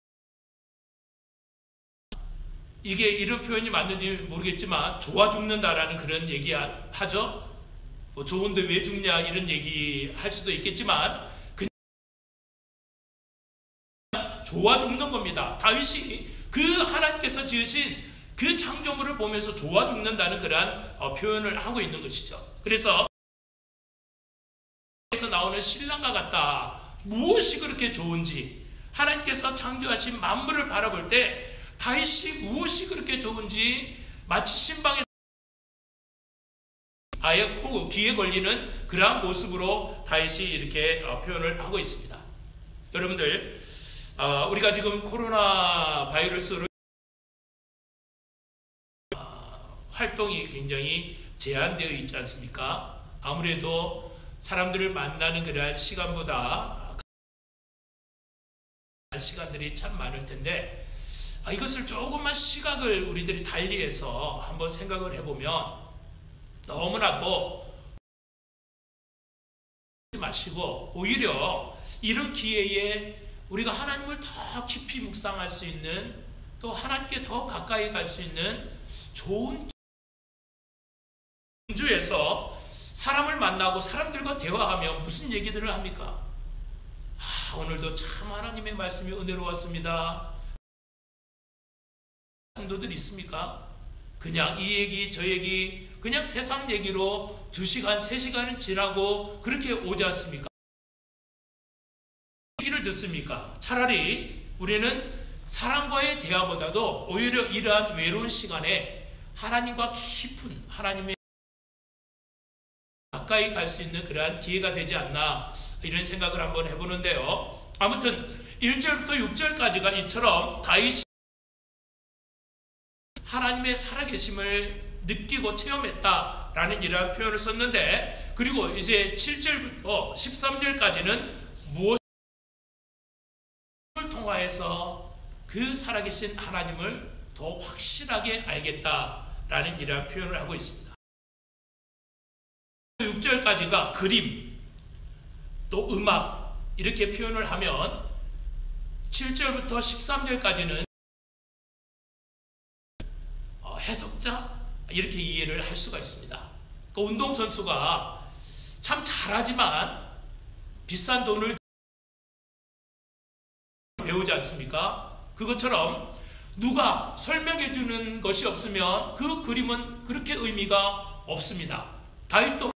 이게 이런 표현이 맞는지 모르겠지만 좋아 죽는다라는 그런 얘기 하죠. 뭐 좋은데 왜 죽냐 이런 얘기 할 수도 있겠지만 그냥 좋아 죽는 겁니다. 다윗이 그 하나님께서 지으신 그 창조물을 보면서 좋아 죽는다는 그러한 표현을 하고 있는 것이죠. 그래서 나오는 신랑과 같다. 무엇이 그렇게 좋은지, 하나님께서 창조하신 만물을 바라볼 때 다윗이 무엇이 그렇게 좋은지 마치 신방에서 아예 귀에 걸리는 그러한 모습으로 다윗이 이렇게 표현을 하고 있습니다. 여러분들, 우리가 지금 코로나 바이러스로 활동이 굉장히 제한되어 있지 않습니까? 아무래도 사람들을 만나는 그러한 시간보다 시간들이 참 많을 텐데 이것을 조금만 시각을 우리들이 달리해서 한번 생각을 해보면 너무나도 마시고 오히려 이런 기회에 우리가 하나님을 더 깊이 묵상할 수 있는 또 하나님께 더 가까이 갈 수 있는 좋은 공주에서 사람을 만나고 사람들과 대화하며 무슨 얘기들을 합니까? 오늘도 참 하나님의 말씀이 은혜로웠습니다. 성도들 있습니까? 그냥 이 얘기 저 얘기 그냥 세상 얘기로 2시간 3시간을 지나고 그렇게 오지 않습니까? 얘기를 듣습니까? 차라리 우리는 사람과의 대화보다도 오히려 이러한 외로운 시간에 하나님과 깊은 하나님의 가까이 갈 수 있는 그러한 기회가 되지 않나 이런 생각을 한번 해보는데요. 아무튼 1절부터 6절까지가 이처럼 다윗이 하나님의 살아계심을 느끼고 체험했다라는 이러한 표현을 썼는데, 그리고 이제 7절부터 13절까지는 무엇을 통하여서 그 살아계신 하나님을 더 확실하게 알겠다라는 이러한 표현을 하고 있습니다. 6절까지가 그림 또 음악 이렇게 표현을 하면 7절부터 13절까지는 해석자 이렇게 이해를 할 수가 있습니다. 그 운동선수가 참 잘하지만 비싼 돈을 배우지 않습니까? 그것처럼 누가 설명해 주는 것이 없으면 그 그림은 그렇게 의미가 없습니다. 다윗도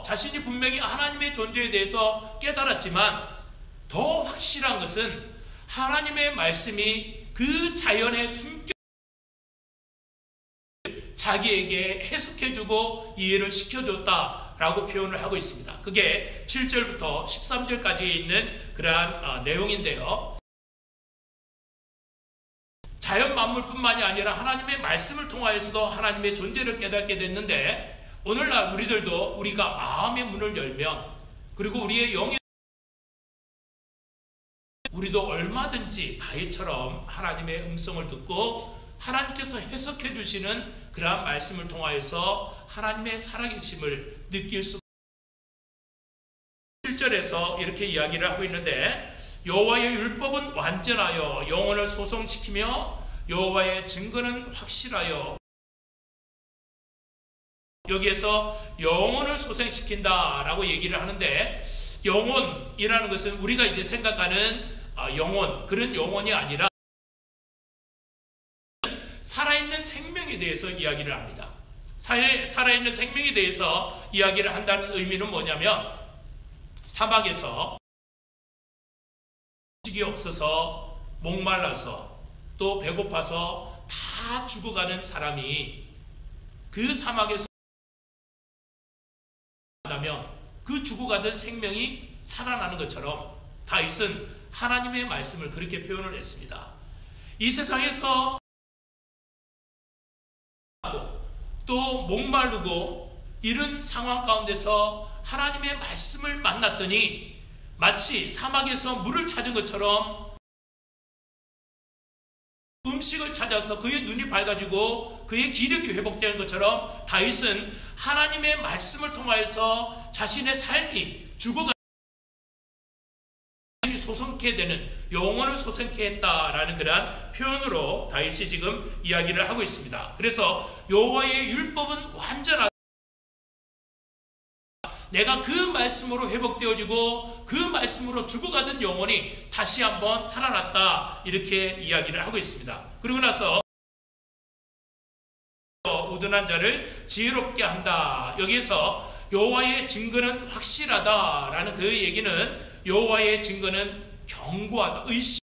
자신이 분명히 하나님의 존재에 대해서 깨달았지만 더 확실한 것은 하나님의 말씀이 그 자연의 숨겨 자기에게 해석해주고 이해를 시켜줬다라고 표현을 하고 있습니다. 그게 7절부터 13절까지에 있는 그러한 내용인데요. 자연 만물뿐만이 아니라 하나님의 말씀을 통하여서도 하나님의 존재를 깨닫게 됐는데, 오늘날 우리들도 우리가 마음의 문을 열면, 그리고 우리의 영의 우리도 얼마든지 다윗처럼 하나님의 음성을 듣고 하나님께서 해석해 주시는 그러한 말씀을 통하여서 하나님의 살아계심을 느낄 수. 7절에서 이렇게 이야기를 하고 있는데, 여호와의 율법은 완전하여 영혼을 소성시키며 여호와의 증거는 확실하여. 여기에서 영혼을 소생시킨다라고 얘기를 하는데, 영혼이라는 것은 우리가 이제 생각하는 영혼, 그런 영혼이 아니라 살아있는 생명에 대해서 이야기를 합니다. 살아있는 생명에 대해서 이야기를 한다는 의미는 뭐냐면, 사막에서 음식이 없어서 목말라서 또 배고파서 다 죽어가는 사람이 그 사막에서 나면 그 죽어가던 생명이 살아나는 것처럼 다윗은 하나님의 말씀을 그렇게 표현을 했습니다. 이 세상에서 또 목마르고 이런 상황 가운데서 하나님의 말씀을 만났더니 마치 사막에서 물을 찾은 것처럼 음식을 찾아서 그의 눈이 밝아지고 그의 기력이 회복되는 것처럼 다윗은 하나님의 말씀을 통하여서 자신의 삶이 죽어가는 소성케 되는 영혼을 소생케 했다라는 그러한 표현으로 다윗이 지금 이야기를 하고 있습니다. 그래서 여호와의 율법은 완전하다. 내가 그 말씀으로 회복되어지고 그 말씀으로 죽어가던 영혼이 다시 한번 살아났다, 이렇게 이야기를 하고 있습니다. 그리고 나서 우둔한 자를 지혜롭게 한다. 여기에서 여호와의 증거는 확실하다라는 그 얘기는 여호와의 증거는 견고하다, 의심.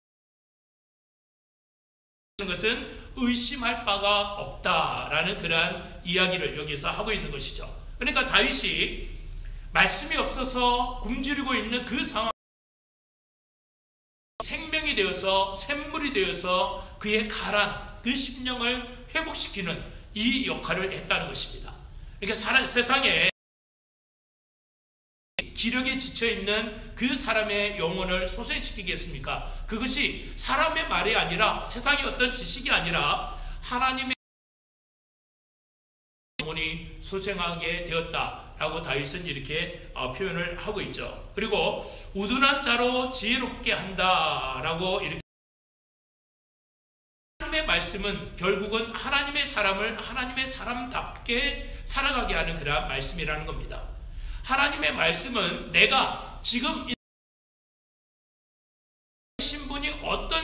것은 의심할 바가 없다라는 그러한 이야기를 여기서 하고 있는 것이죠. 그러니까 다윗이 말씀이 없어서 굶주리고 있는 그 상황, 생명이 되어서 샘물이 되어서 그의 가란, 그 심령을 회복시키는 이 역할을 했다는 것입니다. 그러니까 세상에 기력에 지쳐있는 그 사람의 영혼을 소생시키겠습니까? 그것이 사람의 말이 아니라, 세상의 어떤 지식이 아니라 하나님의 영혼이 소생하게 되었다라고 다윗은 이렇게 표현을 하고 있죠. 그리고 우둔한 자로 지혜롭게 한다라고 이렇게, 하나님의 말씀은 결국은 하나님의 사람을 하나님의 사람답게 살아가게 하는 그러한 말씀이라는 겁니다. 하나님의 말씀은 내가 지금 신분이 어떤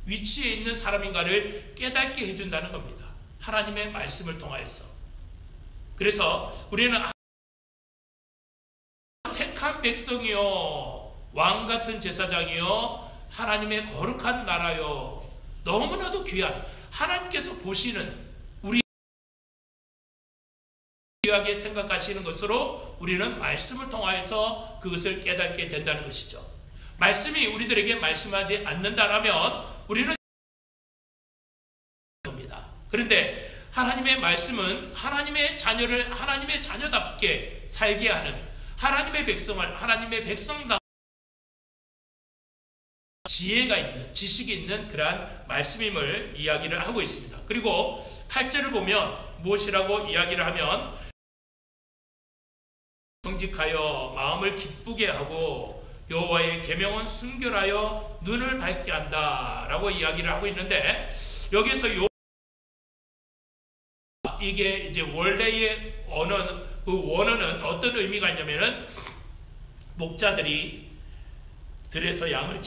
위치에 있는 사람인가를 깨닫게 해준다는 겁니다. 하나님의 말씀을 통하여서. 그래서 우리는 택한 백성이요, 왕같은 제사장이요, 하나님의 거룩한 나라요, 너무나도 귀한 하나님께서 보시는, 귀하게 생각하시는 것으로 우리는 말씀을 통하여서 그것을 깨닫게 된다는 것이죠. 말씀이 우리들에게 말씀하지 않는다라면 우리는 겁니다. 그런데 하나님의 말씀은 하나님의 자녀를 하나님의 자녀답게 살게 하는, 하나님의 백성을 하나님의 백성답게 지혜가 있는, 지식이 있는 그러한 말씀임을 이야기를 하고 있습니다. 그리고 8절을 보면 무엇이라고 이야기를 하면, 정직하여 마음을 기쁘게 하고 여호와의 계명은 순결하여 눈을 밝게 한다 라고 이야기를 하고 있는데, 여기서 이게 이제 원래의 언어는, 그 원어는 어떤 의미가 있냐면은, 목자들이 들에서 양을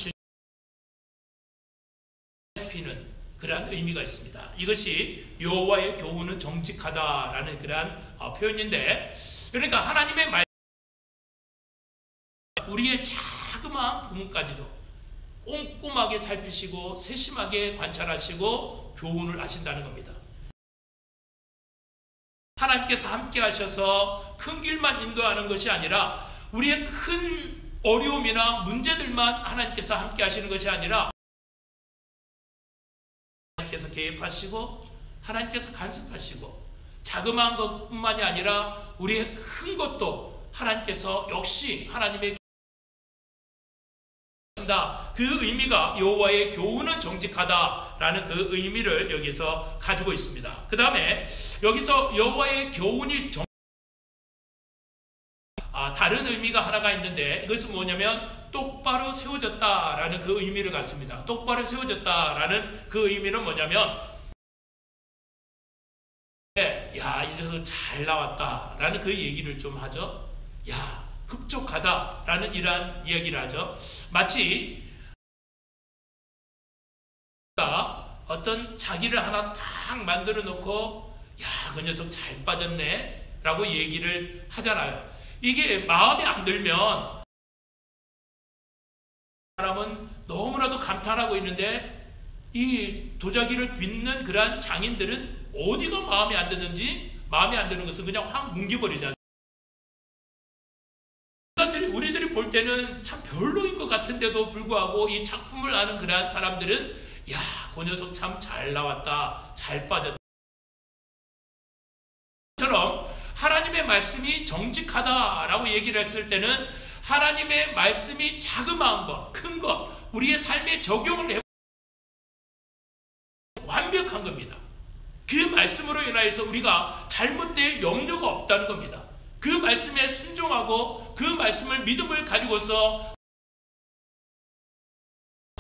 살피는 그러한 의미가 있습니다. 이것이 여호와의 교훈은 정직하다라는 그러한 표현인데, 그러니까 하나님의 말, 우리의 자그마한 부분까지도 꼼꼼하게 살피시고 세심하게 관찰하시고 교훈을 하신다는 겁니다. 하나님께서 함께 하셔서 큰 길만 인도하는 것이 아니라, 우리의 큰 어려움이나 문제들만 하나님께서 함께 하시는 것이 아니라, 하나님께서 개입하시고 하나님께서 간섭하시고, 자그마한 것뿐만이 아니라 우리의 큰 것도 하나님께서 역시 하나님의 그 의미가, 여호와의 교훈은 정직하다라는 그 의미를 여기서 가지고 있습니다. 그 다음에 여기서 여호와의 교훈이 다른 의미가 하나가 있는데, 이것은 뭐냐면 똑바로 세워졌다라는 그 의미를 갖습니다. 똑바로 세워졌다라는 그 의미는 뭐냐면, 야, 이 녀석 잘 나왔다라는 그 얘기를 좀 하죠. 야, 흡족하다라는 이러한 이야기를 하죠. 마치 어떤 자기를 하나 딱 만들어 놓고, 야, 그 녀석 잘 빠졌네 라고 얘기를 하잖아요. 이게 마음에 안 들면 사람은 너무나도 감탄하고 있는데, 이 도자기를 빚는 그러한 장인들은 어디가 마음에 안 드는지, 마음에 안 드는 것은 그냥 확 뭉개버리지 않습니까? 우리들이 볼 때는 참 별로인 것 같은데도 불구하고 이 작품을 아는 그러한 사람들은, 야, 그 녀석 참 잘 나왔다, 잘 빠졌다. 처럼 하나님의 말씀이 정직하다라고 얘기를 했을 때는, 하나님의 말씀이 자그마한 것, 큰 것, 우리의 삶에 적용을 해 완벽한 겁니다. 그 말씀으로 인하여서 우리가 잘못될 염려가 없다는 겁니다. 그 말씀에 순종하고 그 말씀을 믿음을 가지고서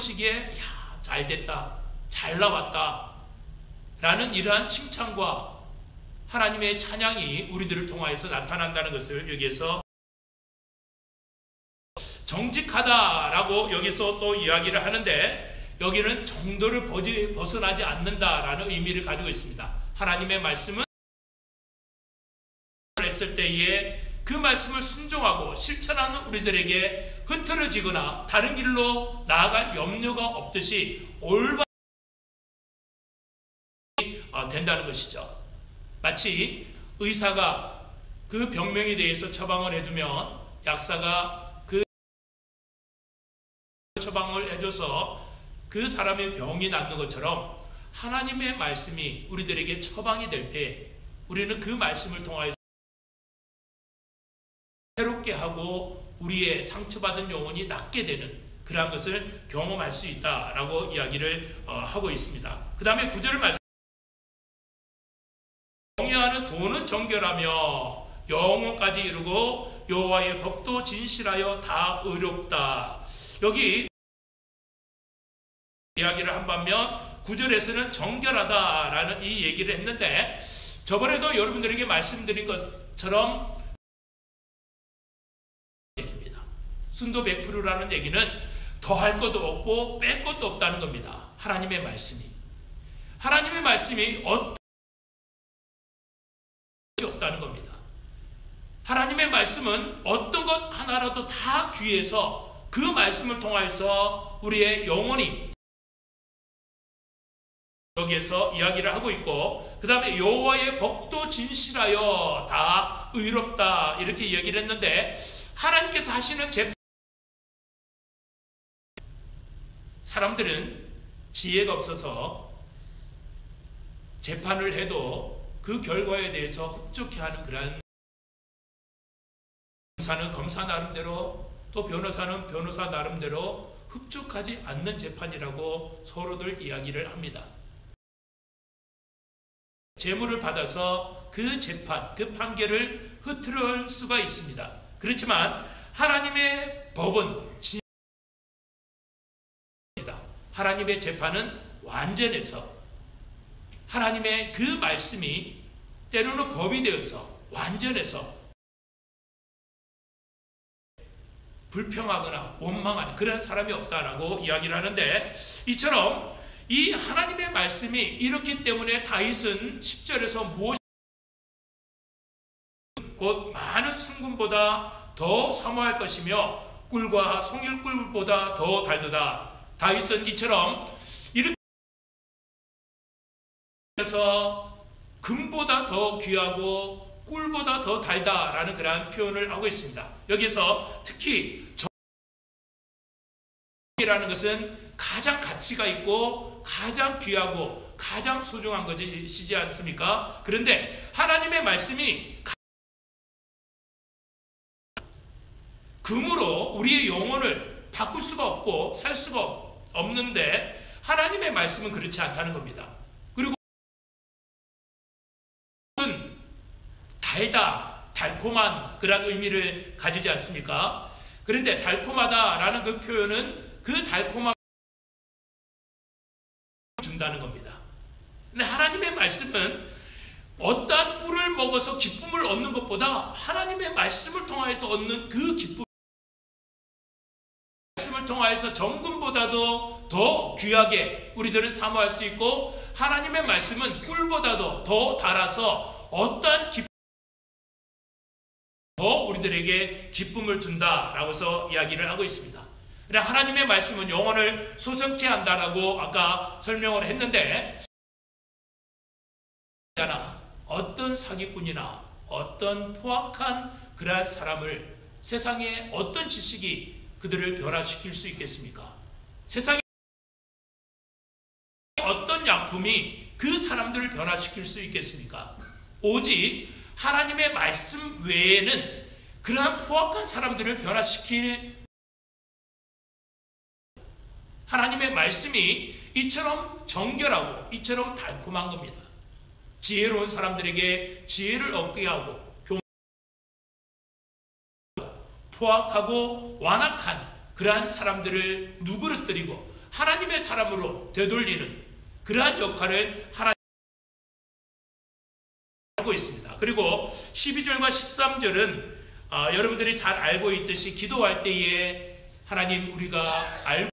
시기에, 야, 잘 됐다, 잘 나왔다 라는 이러한 칭찬과 하나님의 찬양이 우리들을 통하여서 나타난다는 것을 여기에서, 정직하다라고 여기서 또 이야기를 하는데, 여기는 정도를 벗어나지 않는다라는 의미를 가지고 있습니다. 하나님의 말씀은 했을 때에 그 말씀을 순종하고 실천하는 우리들에게 흐트러지거나 다른 길로 나아갈 염려가 없듯이 올바른 된다는 것이죠. 마치 의사가 그 병명에 대해서 처방을 해주면 약사가 그 처방을 해줘서 그 사람의 병이 낫는 것처럼, 하나님의 말씀이 우리들에게 처방이 될 때 우리는 그 말씀을 통하여 새롭게 하고 우리의 상처받은 영혼이 낫게 되는 그러한 것을 경험할 수 있다라고 이야기를 하고 있습니다. 그 다음에 9절을 말씀 공의하는 도는 정결하며 영원까지 이루고 여호와의 법도 진실하여 다 의롭다. 여기 이야기를 한 반면 9절에서는 정결하다라는 이 얘기를 했는데 저번에도 여러분들에게 말씀드린 것처럼 얘기입니다. 순도 100%라는 얘기는 더할 것도 없고 뺄 것도 없다는 겁니다. 하나님의 말씀이 어떤 것이 없다는 겁니다. 하나님의 말씀은 어떤 것 하나라도 다 귀해서 그 말씀을 통하여서 우리의 영혼이 여기에서 이야기를 하고 있고, 그 다음에 여호와의 법도 진실하여 다 의롭다 이렇게 이야기를 했는데, 하나님께서 하시는 사람들은 지혜가 없어서 재판을 해도 그 결과에 대해서 흡족해하는 그런, 검사는 검사 나름대로 또 변호사는 변호사 나름대로 흡족하지 않는 재판이라고 서로들 이야기를 합니다. 재물을 받아서 그 재판, 그 판결을 흐트럴 수가 있습니다. 그렇지만 하나님의 법은 진실입니다. 하나님의 재판은 완전해서 하나님의 그 말씀이 때로는 법이 되어서 완전해서 불평하거나 원망하는 그런 사람이 없다라고 이야기를 하는데, 이처럼 이 하나님의 말씀이 이렇기 때문에 다윗은 10절에서 무엇이 곧 많은 순금보다 더 사모할 것이며 꿀과 송일꿀보다 더 달도다. 다윗은 이처럼 이렇게 해서 금보다 더 귀하고 꿀보다 더 달다라는 그러한 표현을 하고 있습니다. 여기서 특히 정이라는 것은 가장 가치가 있고 가장 귀하고 가장 소중한 것이지 않습니까? 그런데 하나님의 말씀이 금으로 우리의 영혼을 바꿀 수가 없고 살 수가 없는데 하나님의 말씀은 그렇지 않다는 겁니다. 그리고 달다, 달콤한 그런 의미를 가지지 않습니까? 그런데 달콤하다라는 그 표현은 그 달콤함을 준다는 겁니다. 근데 하나님의 말씀은 어떠한 꿀을 먹어서 기쁨을 얻는 것보다 하나님의 말씀을 통하여서 얻는 그 기쁨, 말씀을 통하여서 정금보다도 더 귀하게 우리들은 사모할 수 있고, 하나님의 말씀은 꿀보다도 더 달아서 어떠한 기쁨, 더 우리들에게 기쁨을 준다라고서 이야기를 하고 있습니다. 하나님의 말씀은 영혼을 소성케 한다라고 아까 설명을 했는데, 어떤 사기꾼이나 어떤 포악한 그러한 사람을 세상에 어떤 지식이 그들을 변화시킬 수 있겠습니까? 세상에 어떤 약품이 그 사람들을 변화시킬 수 있겠습니까? 오직 하나님의 말씀 외에는 그러한 포악한 사람들을 변화시킬 하나님의 말씀이 이처럼 정결하고 이처럼 달콤한 겁니다. 지혜로운 사람들에게 지혜를 얻게 하고 포악하고 완악한 그러한 사람들을 누그러뜨리고 하나님의 사람으로 되돌리는 그러한 역할을 하나님 하고 있습니다. 그리고 12절과 13절은 여러분들이 잘 알고 있듯이 기도할 때에 하나님 우리가 알고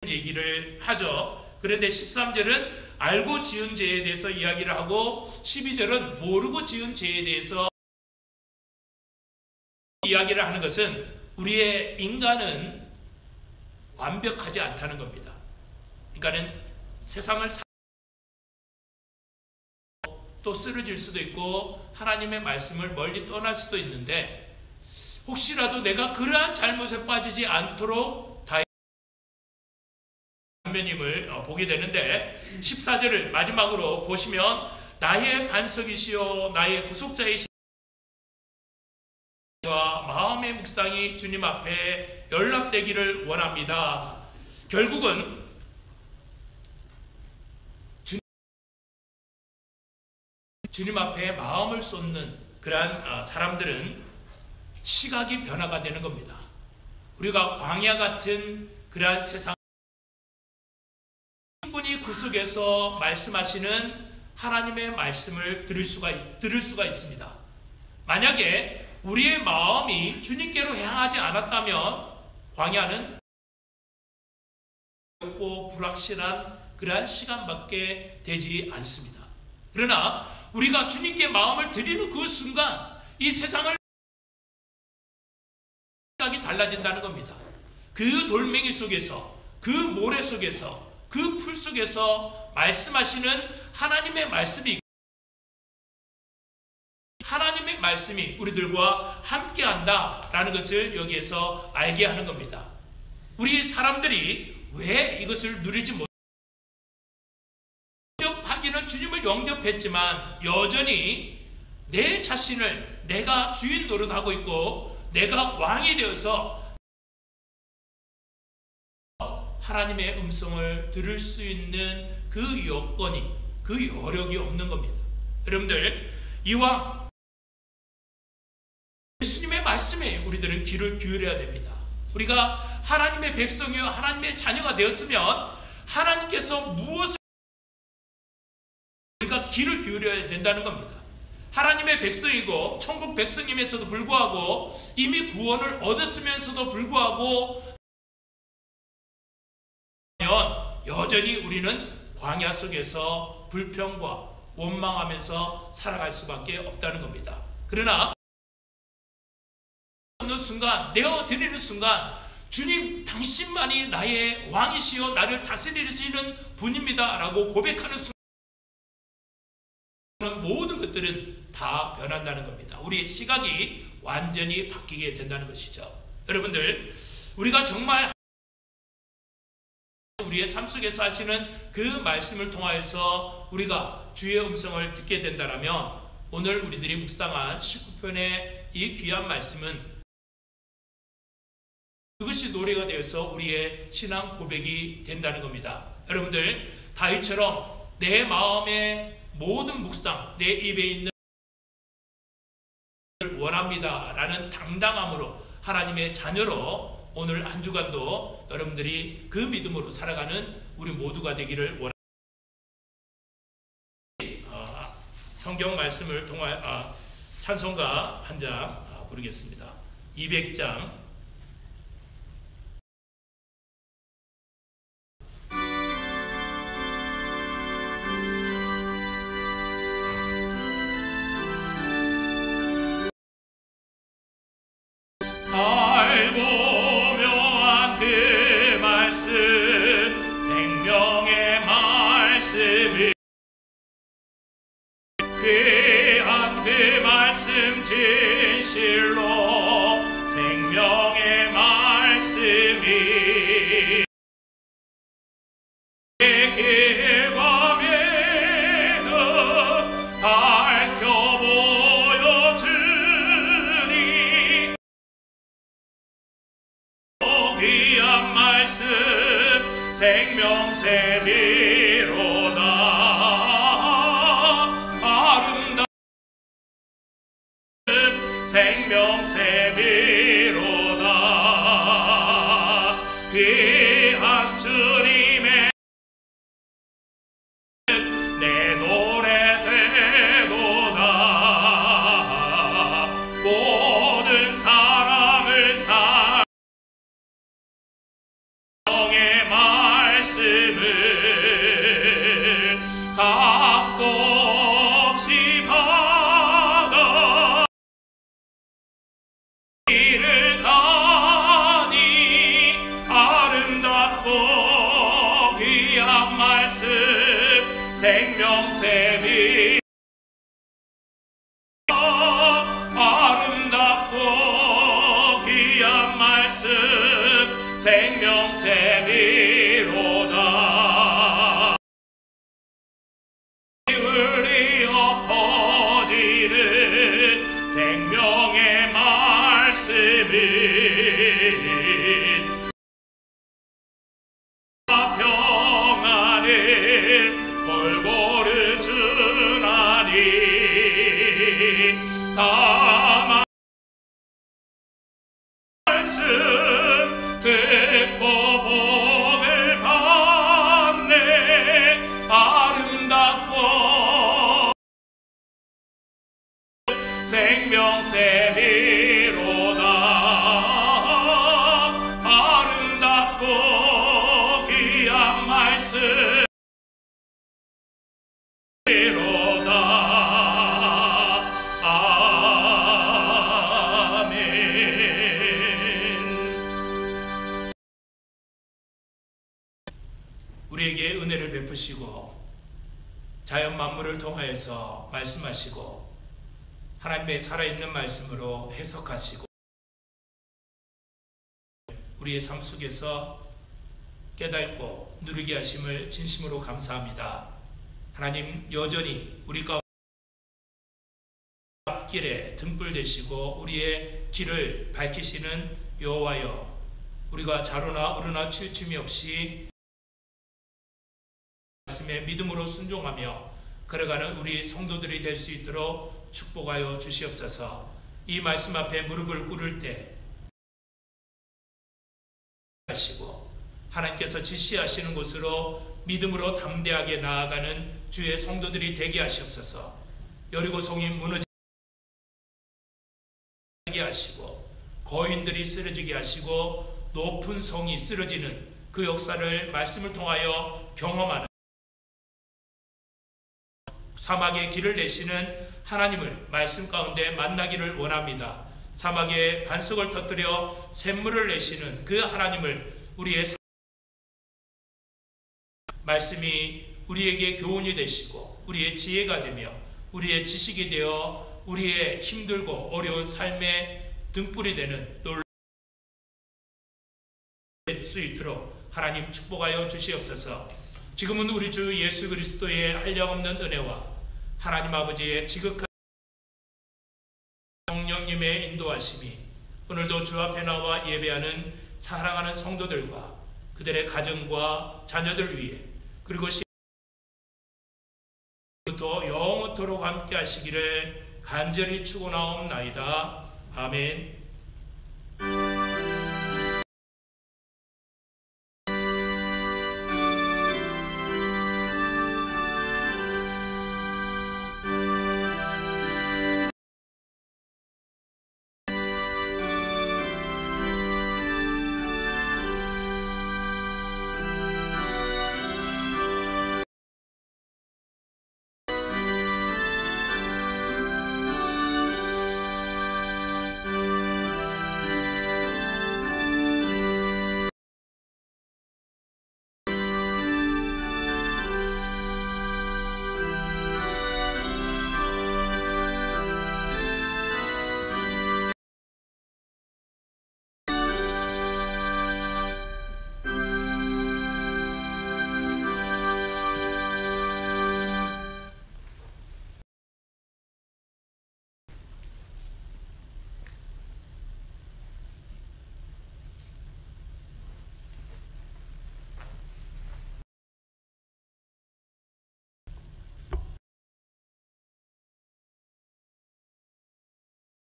얘기를 하죠. 그런데 13절은 알고 지은 죄에 대해서 이야기를 하고 12절은 모르고 지은 죄에 대해서 이야기를 하는 것은 우리의 인간은 완벽하지 않다는 겁니다. 그러니까는 세상을 또 쓰러질 수도 있고 하나님의 말씀을 멀리 떠날 수도 있는데, 혹시라도 내가 그러한 잘못에 빠지지 않도록 하나님을 보게 되는데 14절을 마지막으로 보시면 나의 반석이시요 나의 구속자이시와 마음의 묵상이 주님 앞에 연락되기를 원합니다. 결국은 주님 앞에 마음을 쏟는 그러한 사람들은 시각이 변화가 되는 겁니다. 우리가 광야 같은 그러한 세상 충분히 그 속에서 말씀하시는 하나님의 말씀을 들을 수가 있습니다. 만약에 우리의 마음이 주님께로 향하지 않았다면 광야는 불확실한 그러한 시간밖에 되지 않습니다. 그러나 우리가 주님께 마음을 드리는 그 순간 이 세상을 시각이 달라진다는 겁니다. 그 돌멩이 속에서 그 모래 속에서 그 풀 속에서 말씀하시는 하나님의 말씀이 우리들과 함께한다라는 것을 여기에서 알게 하는 겁니다. 우리 사람들이 왜 이것을 누리지 못하는가? 영접하기는 주님을 영접했지만 여전히 내 자신을 내가 주인 노릇하고 있고 내가 왕이 되어서 하나님의 음성을 들을 수 있는 그 여건이, 그 여력이 없는 겁니다. 여러분들, 이왕 예수님의 말씀에 우리들은 귀를 기울여야 됩니다. 우리가 하나님의 백성이요 하나님의 자녀가 되었으면 하나님께서 무엇을 우리가 귀를 기울여야 된다는 겁니다. 하나님의 백성이고 천국 백성임에서도 불구하고 이미 구원을 얻었으면서도 불구하고 여전히 우리는 광야 속에서 불평과 원망하면서 살아갈 수밖에 없다는 겁니다. 그러나 없는 순간, 내어드리는 순간 주님 당신만이 나의 왕이시여 나를 다스리시는 분입니다 라고 고백하는 순간 모든 것들은 다 변한다는 겁니다. 우리의 시각이 완전히 바뀌게 된다는 것이죠. 여러분들, 우리가 정말 우리의 삶 속에서 하시는 그 말씀을 통하여서 우리가 주의 음성을 듣게 된다면 오늘 우리들이 묵상한 19편의 이 귀한 말씀은 그것이 노래가 되어서 우리의 신앙 고백이 된다는 겁니다. 여러분들, 다윗처럼 내 마음의 모든 묵상, 내 입에 있는 원합니다 라는 당당함으로 하나님의 자녀로 오늘 한 주간도 여러분들이 그 믿음으로 살아가는 우리 모두가 되기를 원합니다. 성경 말씀을 통하여 찬송가 한 장 부르겠습니다. 200장 생명의 말씀이 귀한 그 말씀 진실로 생명의 말씀이 길과 믿음 밝혀 보여주니 귀한 말씀 생명샘이로다. 아름다운 생명샘이로다. 귀한 주님의 내 노래 되도다. 모든 사람을 사랑 말씀을 값도 없이 받아 길을 가니 아름답고 귀한 말씀 생명샘이 아름답고 귀한 말씀 생명샘이로다. 주나니 다 말씀 듣고 복을 받네. 아름답고 생명샘이로다. 아름답고 귀한 말씀 이로다. 아멘. 우리에게 은혜를 베푸시고 자연 만물을 통하여서 말씀하시고 하나님의 살아있는 말씀으로 해석하시고 우리의 삶 속에서 깨닫고 누리게 하심을 진심으로 감사합니다. 하나님 여전히 우리 가운데 앞길에 등불 되시고 우리의 길을 밝히시는 여호와여, 우리가 자로나 어루나 치우침이 없이 말씀에 믿음으로 순종하며 걸어가는 우리 성도들이 될 수 있도록 축복하여 주시옵소서. 이 말씀 앞에 무릎을 꿇을 때 하시고 하나님께서 지시하시는 곳으로 믿음으로 담대하게 나아가는 주의 성도들이 되게 하시옵소서. 여리고성이 무너지게 하시고 거인들이 쓰러지게 하시고 높은 성이 쓰러지는 그 역사를 말씀을 통하여 경험하는 사막에 길을 내시는 하나님을 말씀 가운데 만나기를 원합니다. 사막에 반석을 터뜨려 샘물을 내시는 그 하나님을 우리의 말씀이 우리에게 교훈이 되시고 우리의 지혜가 되며 우리의 지식이 되어 우리의 힘들고 어려운 삶의 등불이 되는 놀라운 수 있도록 하나님 축복하여 주시옵소서. 지금은 우리 주 예수 그리스도의 한량없는 은혜와 하나님 아버지의 지극한 성령님의 인도하심이 오늘도 주 앞에 나와 예배하는 사랑하는 성도들과 그들의 가정과 자녀들 위해 그리고 시부터 영원토록 함께 하시기를 간절히 축원하옵나이다. 아멘.